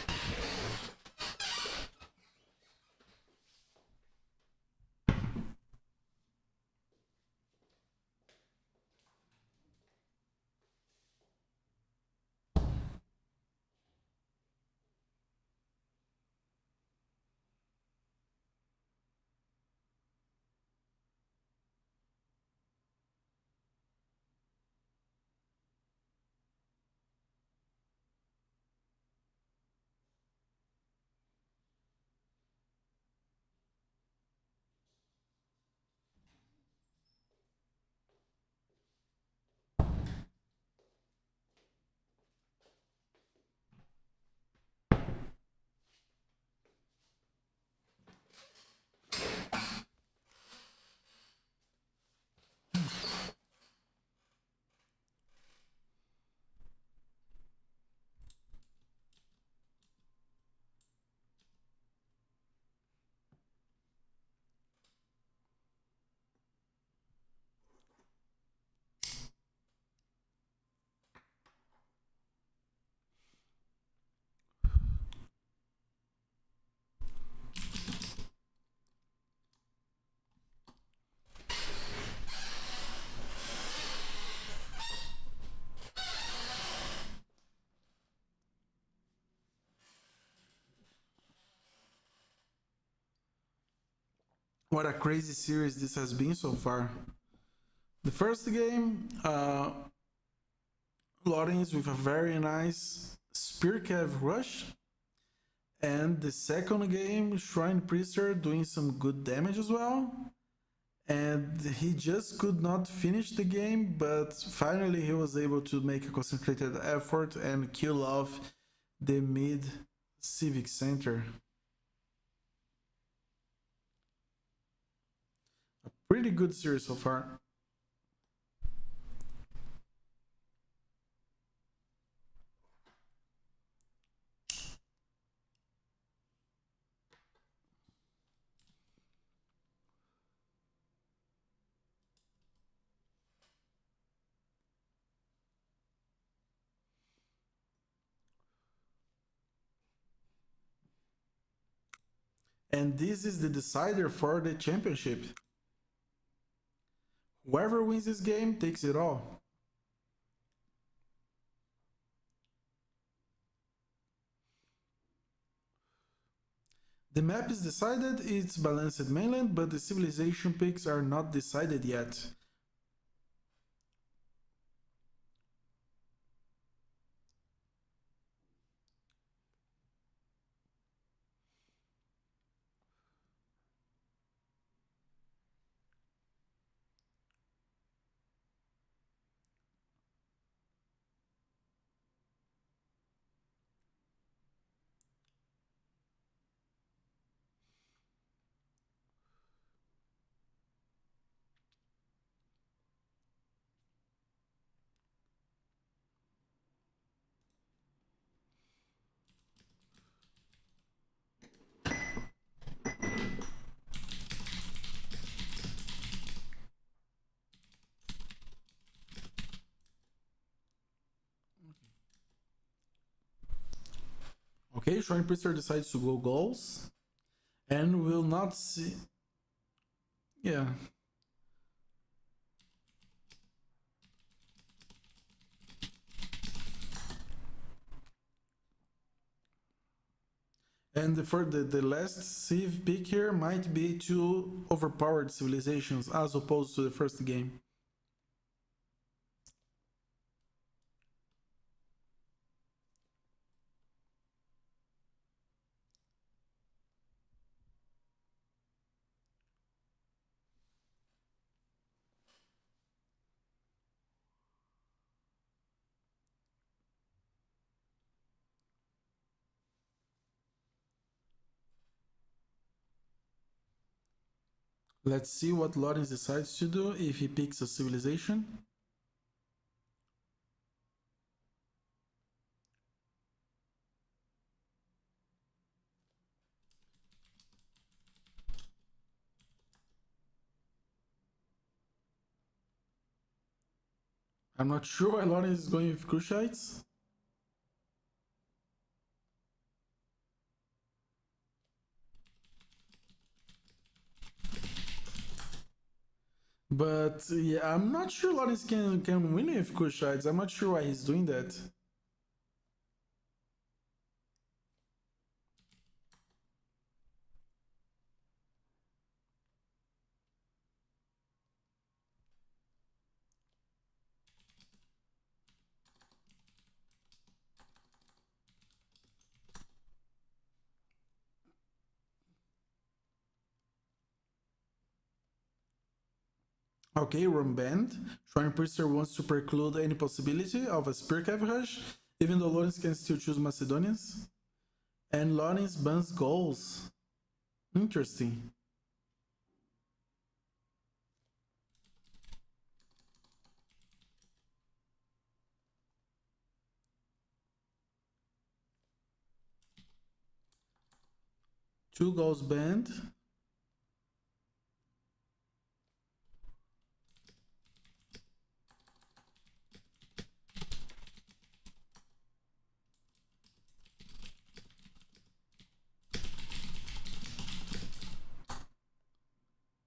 What a crazy series this has been so far. The first game, Lorenz with a very nice Spear Cav rush. And the second game, SchweinePriester doing some good damage as well. And he just could not finish the game, but finally he was able to make a concentrated effort and kill off the mid Civic Center. A pretty good series so far. And this is the decider for the championship. Whoever wins this game takes it all. The map is decided, it's balanced mainland, but the civilization picks are not decided yet. Okay, SchweinePriester decides to go goals and will not see. Yeah. And the last civ pick here might be two overpowered civilizations as opposed to the first game. Let's see what Lorenz decides to do if he picks a civilization. I'm not sure why Lorenz is going with Kushites. But yeah, I'm not sure Lorenz can win with Kushites. I'm not sure why he's doing that. Okay, Rum Band. SchweinePriester wants to preclude any possibility of a Spear Cav rush, even though Lorenz can still choose Macedonians. And Lorenz bans goals. Interesting. Two goals banned.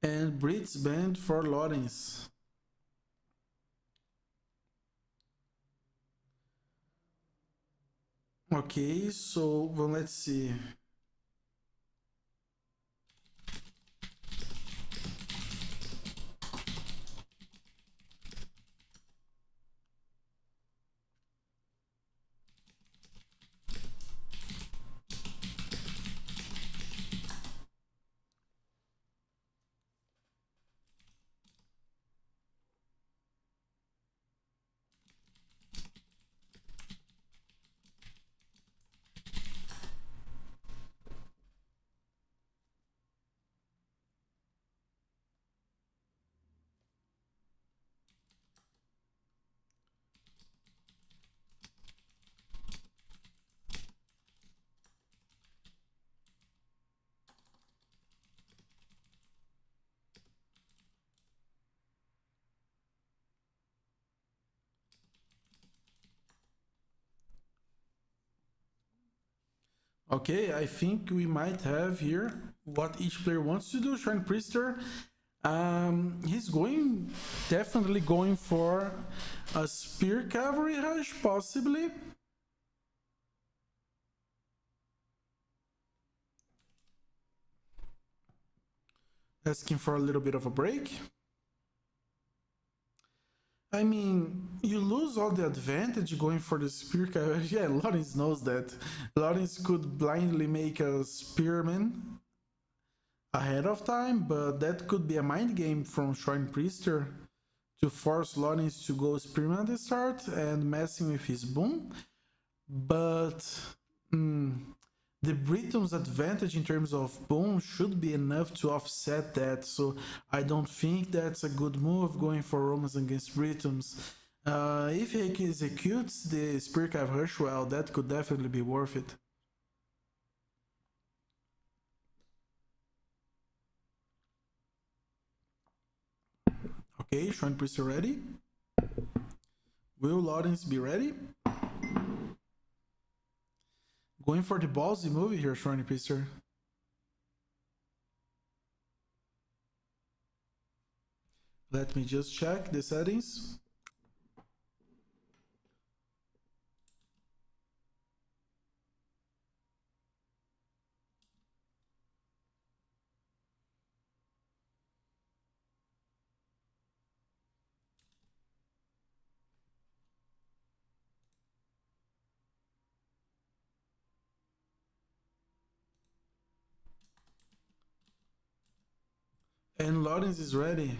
And Brits banned for Lorenz. Okay, so well, let's see. Okay, I think we might have here what each player wants to do. SchweinePriester, he's definitely going for a spear cavalry rush, possibly. Asking for a little bit of a break. I mean, you lose all the advantage going for the spear cavalry. Yeah, Lorenz knows that. Lorenz could blindly make a spearman ahead of time, but that could be a mind game from SchweinePriester to force Lorenz to go spearman at the start and messing with his boom. But the Britons' advantage in terms of boom should be enough to offset that, so I don't think that's a good move going for Romans against Britons. If he executes the Spear Cav Rush well, that could definitely be worth it. Okay, SchweinePriester ready? Will Lorenz be ready? Going for the ballsy move here, SchweinePriester. Let me just check the settings. And Lorenz is ready.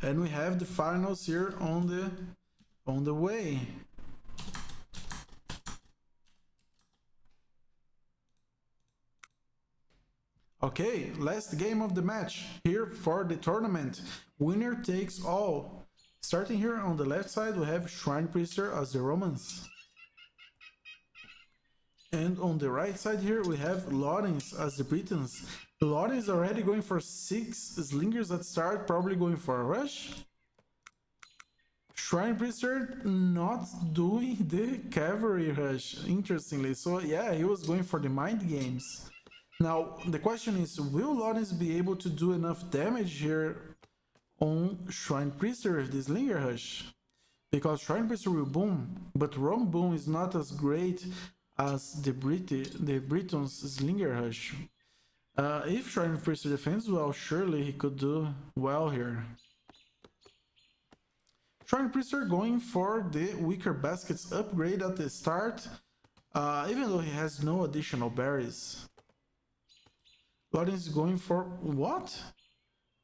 And we have the finals here on the way. Okay, last game of the match here for the tournament. Winner takes all. Starting here on the left side, we have SchweinePriester as the Romans. And on the right side here, we have Lorenz as the Britons. Lorenz already going for 6 slingers at start, probably going for a rush. SchweinePriester not doing the cavalry rush, interestingly. So yeah, he was going for the mind games. Now, the question is, will Lorenz be able to do enough damage here on SchweinePriester with this Slinger Rush? Because SchweinePriester will boom, but Rome boom is not as great as the Britons Slinger Rush. If SchweinePriester defends well, surely he could do well here. SchweinePriester going for the Weaker Baskets upgrade at the start, even though he has no additional berries. Lorenz is going for what?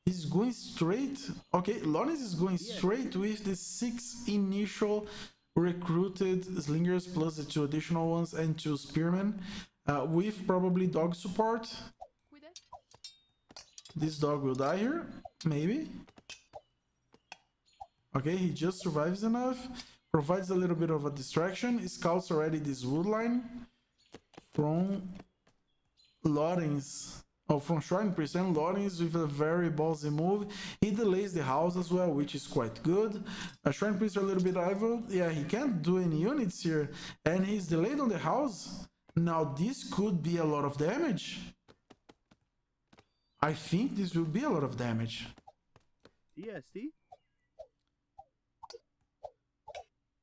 He's going straight. Okay, Lorenz is going straight with the 6 initial recruited slingers plus the 2 additional ones and 2 spearmen, with probably dog support. This dog will die here, maybe. Okay, he just survives enough. Provides a little bit of a distraction. Scouts already this wood line from Lorenz. Oh, from SchweinePriester and Lorenz with a very ballsy move. He delays the house as well, which is quite good. SchweinePriester a little bit evil. Yeah, he can't do any units here. And he's delayed on the house. Now this could be a lot of damage. I think this will be a lot of damage. DST?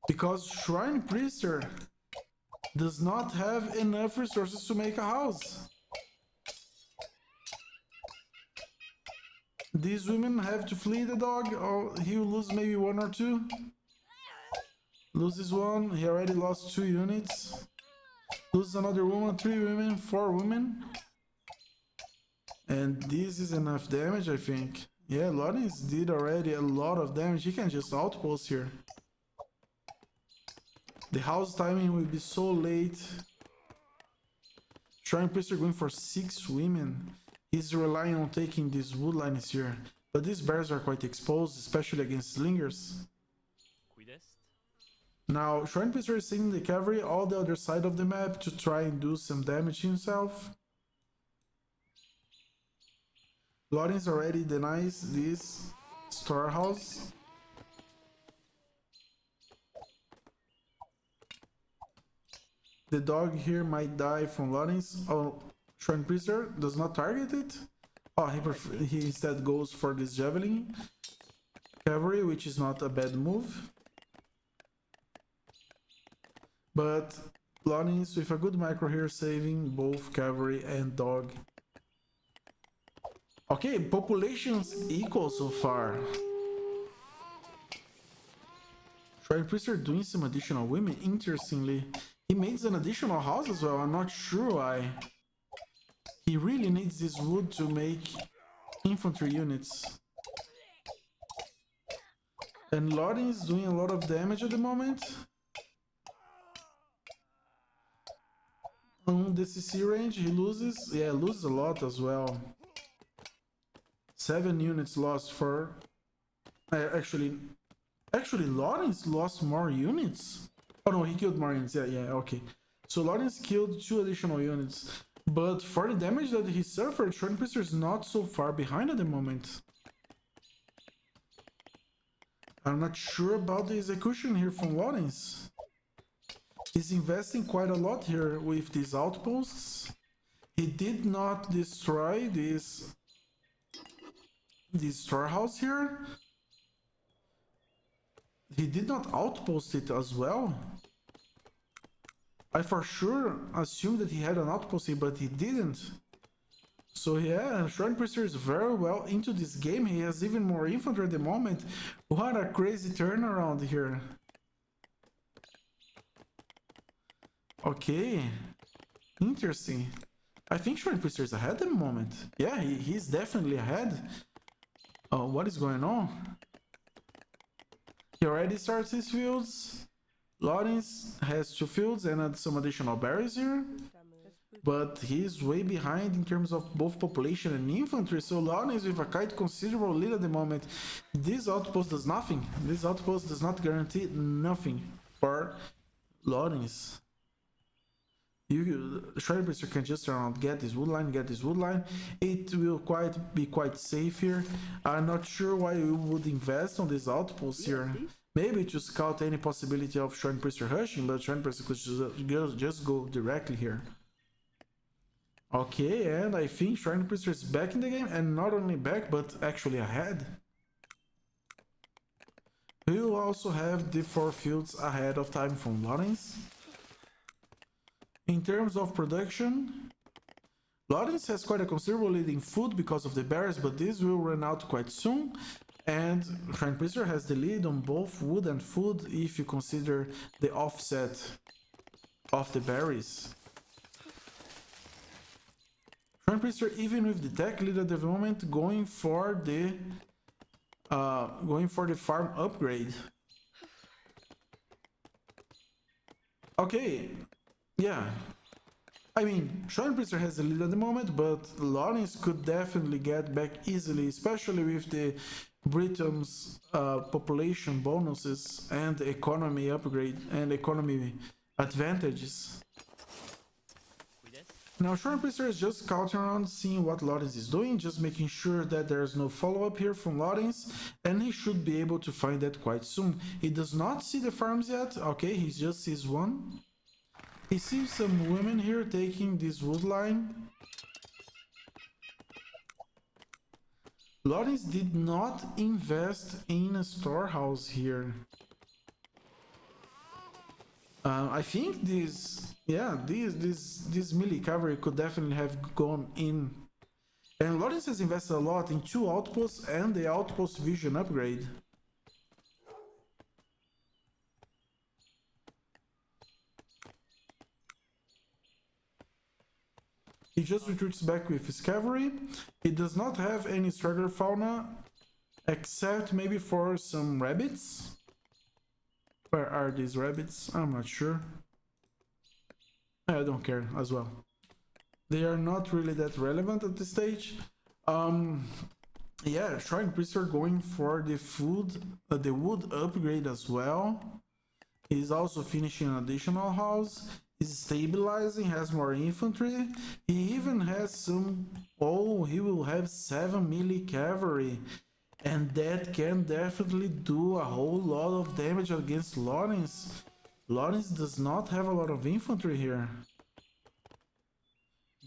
Because SchweinePriester does not have enough resources to make a house. These women have to flee the dog, or he will lose maybe 1 or 2. Loses 1, he already lost 2 units. Loses another woman, 3 women, 4 women. And this is enough damage, I think. Yeah, Lorenz did already a lot of damage. He can just outpost here. The house timing will be so late. SchweinePriester going for 6 women. He's relying on taking these wood lines here. But these bears are quite exposed, especially against slingers. Now, SchweinePriester is sending the cavalry all the other side of the map to try and do some damage himself. Lorenz already denies this storehouse. The dog here might die from Lorenz. Oh, SchweinePriester does not target it. Oh, he instead goes for this javelin cavalry, which is not a bad move. But Lorenz with a good micro here, saving both cavalry and dog. Okay, populations equal so far. SchweinePriester doing some additional women. Interestingly, he makes an additional house as well. I'm not sure why. He really needs this wood to make infantry units. And Lorenz is doing a lot of damage at the moment. On the CC range, he loses. Yeah, loses a lot as well. 7 units lost for... Actually, Lorenz lost more units. Oh no, he killed more units. Yeah, okay. So Lorenz killed 2 additional units. But for the damage that he suffered, SchweinePriester is not so far behind at the moment. I'm not sure about the execution here from Lorenz. He's investing quite a lot here with these outposts. He did not destroy this storehouse here. He did not outpost it as well. I for sure assumed that he had an outpost here, but he didn't. So yeah, SchweinePriester is very well into this game. He has even more infantry at the moment. What a crazy turnaround here. Okay, interesting. I think SchweinePriester is ahead at the moment. Yeah, he's definitely ahead. What is going on? He already starts his fields. Lorenz has 2 fields and some additional berries here. But he's way behind in terms of both population and infantry. So Lorenz with a quite considerable lead at the moment. This outpost does nothing. This outpost does not guarantee nothing for Lorenz. SchweinePriester can just around get this wood line. It will be quite safe here. I'm not sure why we would invest on this outpost here. Maybe to scout any possibility of SchweinePriester rushing, but SchweinePriester could just go directly here. Okay, and I think SchweinePriester is back in the game, and not only back, but actually ahead. We will also have the 4 fields ahead of time from Lorenz. In terms of production, Lorenz has quite a considerable lead in food because of the berries, but this will run out quite soon. And SchweinePriester has the lead on both wood and food if you consider the offset of the berries. SchweinePriester, even with the tech lead at the moment, going for the farm upgrade. Okay. Yeah, I mean, SchweinePriester has the lead at the moment, but Lorenz could definitely get back easily, especially with the Britain's population bonuses and economy upgrade and economy advantages. Now SchweinePriester is just scouting around, seeing what Lorenz is doing, just making sure that there's no follow-up here from Lorenz, and he should be able to find that quite soon. He does not see the farms yet. Okay, he just sees one. He sees some women here taking this wood line. Lorenz did not invest in a storehouse here. I think this melee cavalry could definitely have gone in. And Lorenz has invested a lot in 2 outposts and the outpost vision upgrade. He just retreats back with his cavalry. He does not have any straggler fauna, except maybe for some rabbits. Where are these rabbits? I'm not sure. I don't care as well. They are not really that relevant at this stage. Yeah, SchweinePriester going for the wood upgrade as well. He's also finishing an additional house. He's stabilizing, has more infantry. He even has some... Oh, he will have 7 melee cavalry. And that can definitely do a whole lot of damage against Lorenz. Lorenz does not have a lot of infantry here.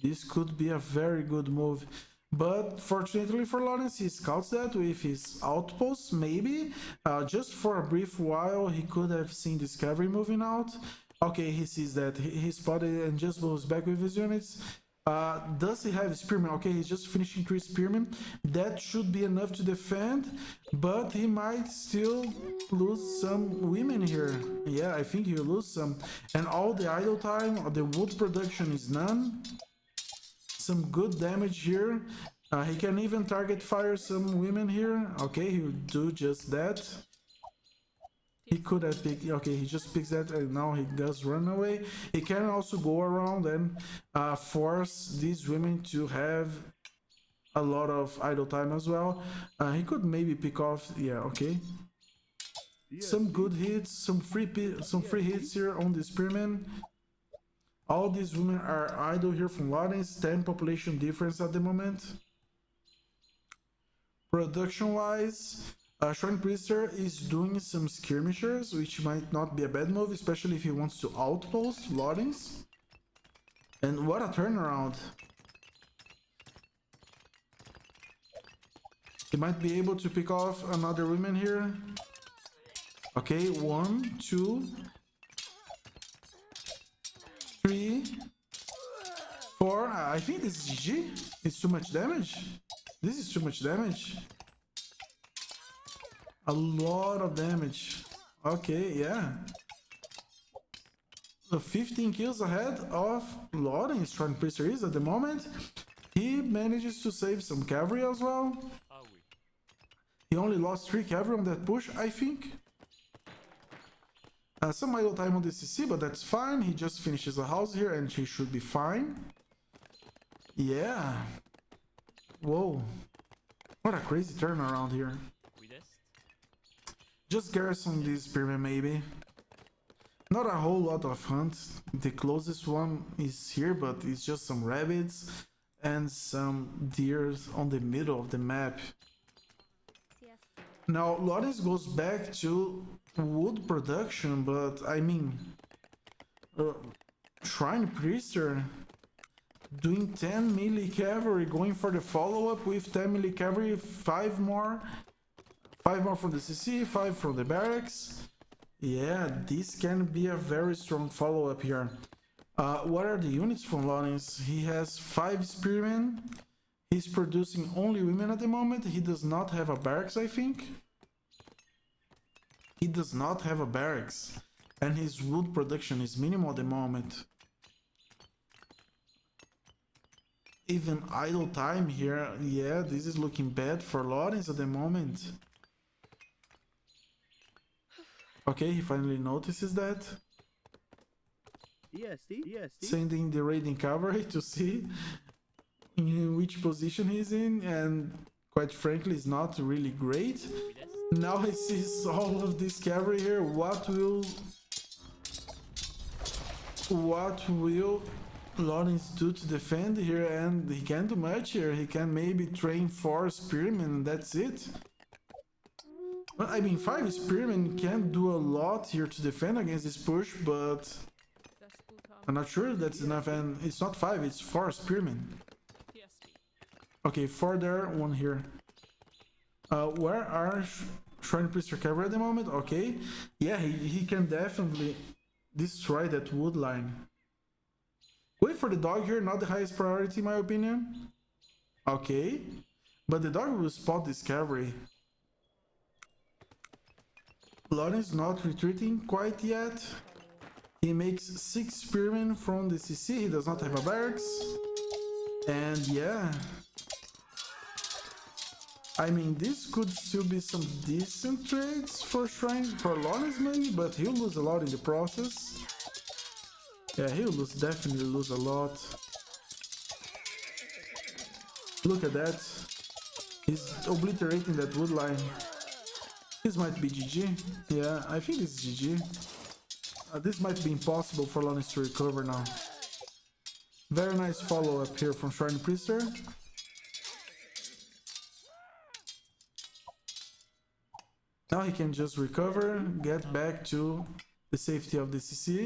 This could be a very good move. But fortunately for Lorenz, he scouts that with his outposts, maybe. Just for a brief while, he could have seen this cavalry moving out. Okay, he sees that. He spotted it and just moves back with his units. Does he have spearmen? Okay, he's just finishing 3 spearmen. That should be enough to defend, but he might still lose some women here. Yeah, I think he'll lose some. And all the idle time, the wood production is none. Some good damage here. He can even target fire some women here. Okay, he'll do just that. He could have picked, okay, he just picks that and now he does run away. He can also go around and force these women to have a lot of idle time as well. He could maybe pick off, yeah, okay. Some good hits, some free hits here on the spearmen. All these women are idle here from Lorenz, 10 population difference at the moment. Production-wise, SchweinePriester is doing some skirmishers, which might not be a bad move, especially if he wants to outpost Lorenz. And what a turnaround. He might be able to pick off another woman here. Okay, 1, 2, 3, 4. I think this is GG. It's too much damage. This is too much damage. A lot of damage. Okay, yeah. So 15 kills ahead of Lorenz. SchweinePriester is at the moment. He manages to save some cavalry as well. He only lost 3 cavalry on that push, I think. Some idle time on the CC, but that's fine. He just finishes a house here and he should be fine. Yeah. Whoa. What a crazy turnaround here. Just garrison this spearman maybe. Not a whole lot of hunts. The closest one is here, but it's just some rabbits and some deers on the middle of the map. Now Lorenz goes back to wood production, but I mean, SchweinePriester doing 10 melee cavalry, going for the follow-up with 10 melee cavalry, 5 more from the CC, 5 from the barracks. Yeah, this can be a very strong follow-up here. What are the units from Lorenz? He has 5 spearmen. He's producing only women at the moment. He does not have a barracks, I think. He does not have a barracks. And his wood production is minimal at the moment. Even idle time here. Yeah, this is looking bad for Lorenz at the moment. Okay, he finally notices that. Sending the raiding cavalry to see in which position he's in, and quite frankly, it's not really great. Now he sees all of this cavalry here. What will Lorenz do to defend here? And he can't do much here. He can maybe train 4 spearmen and that's it. Well, I mean, 5 spearmen can't do a lot here to defend against this push, but I'm not sure that's enough. And it's not 5, it's 4 spearmen. Okay, 4 there, 1 here. Where are SchweinePriester cavalry at the moment? Okay, yeah, he can definitely destroy that wood line. Wait for the dog here, not the highest priority in my opinion. Okay, but the dog will spot this cavalry. Lorenz not retreating quite yet. He makes 6 spearmen from the CC. He does not have a barracks. And yeah, I mean, this could still be some decent trades for Lorenz maybe, but he'll lose a lot in the process. Yeah, he'll definitely lose a lot. Look at that. He's obliterating that wood line. This might be GG. Yeah, I think it's GG. This might be impossible for Lorenz to recover now. Very nice follow-up here from SchweinePriester. Now he can just recover, get back to the safety of the CC.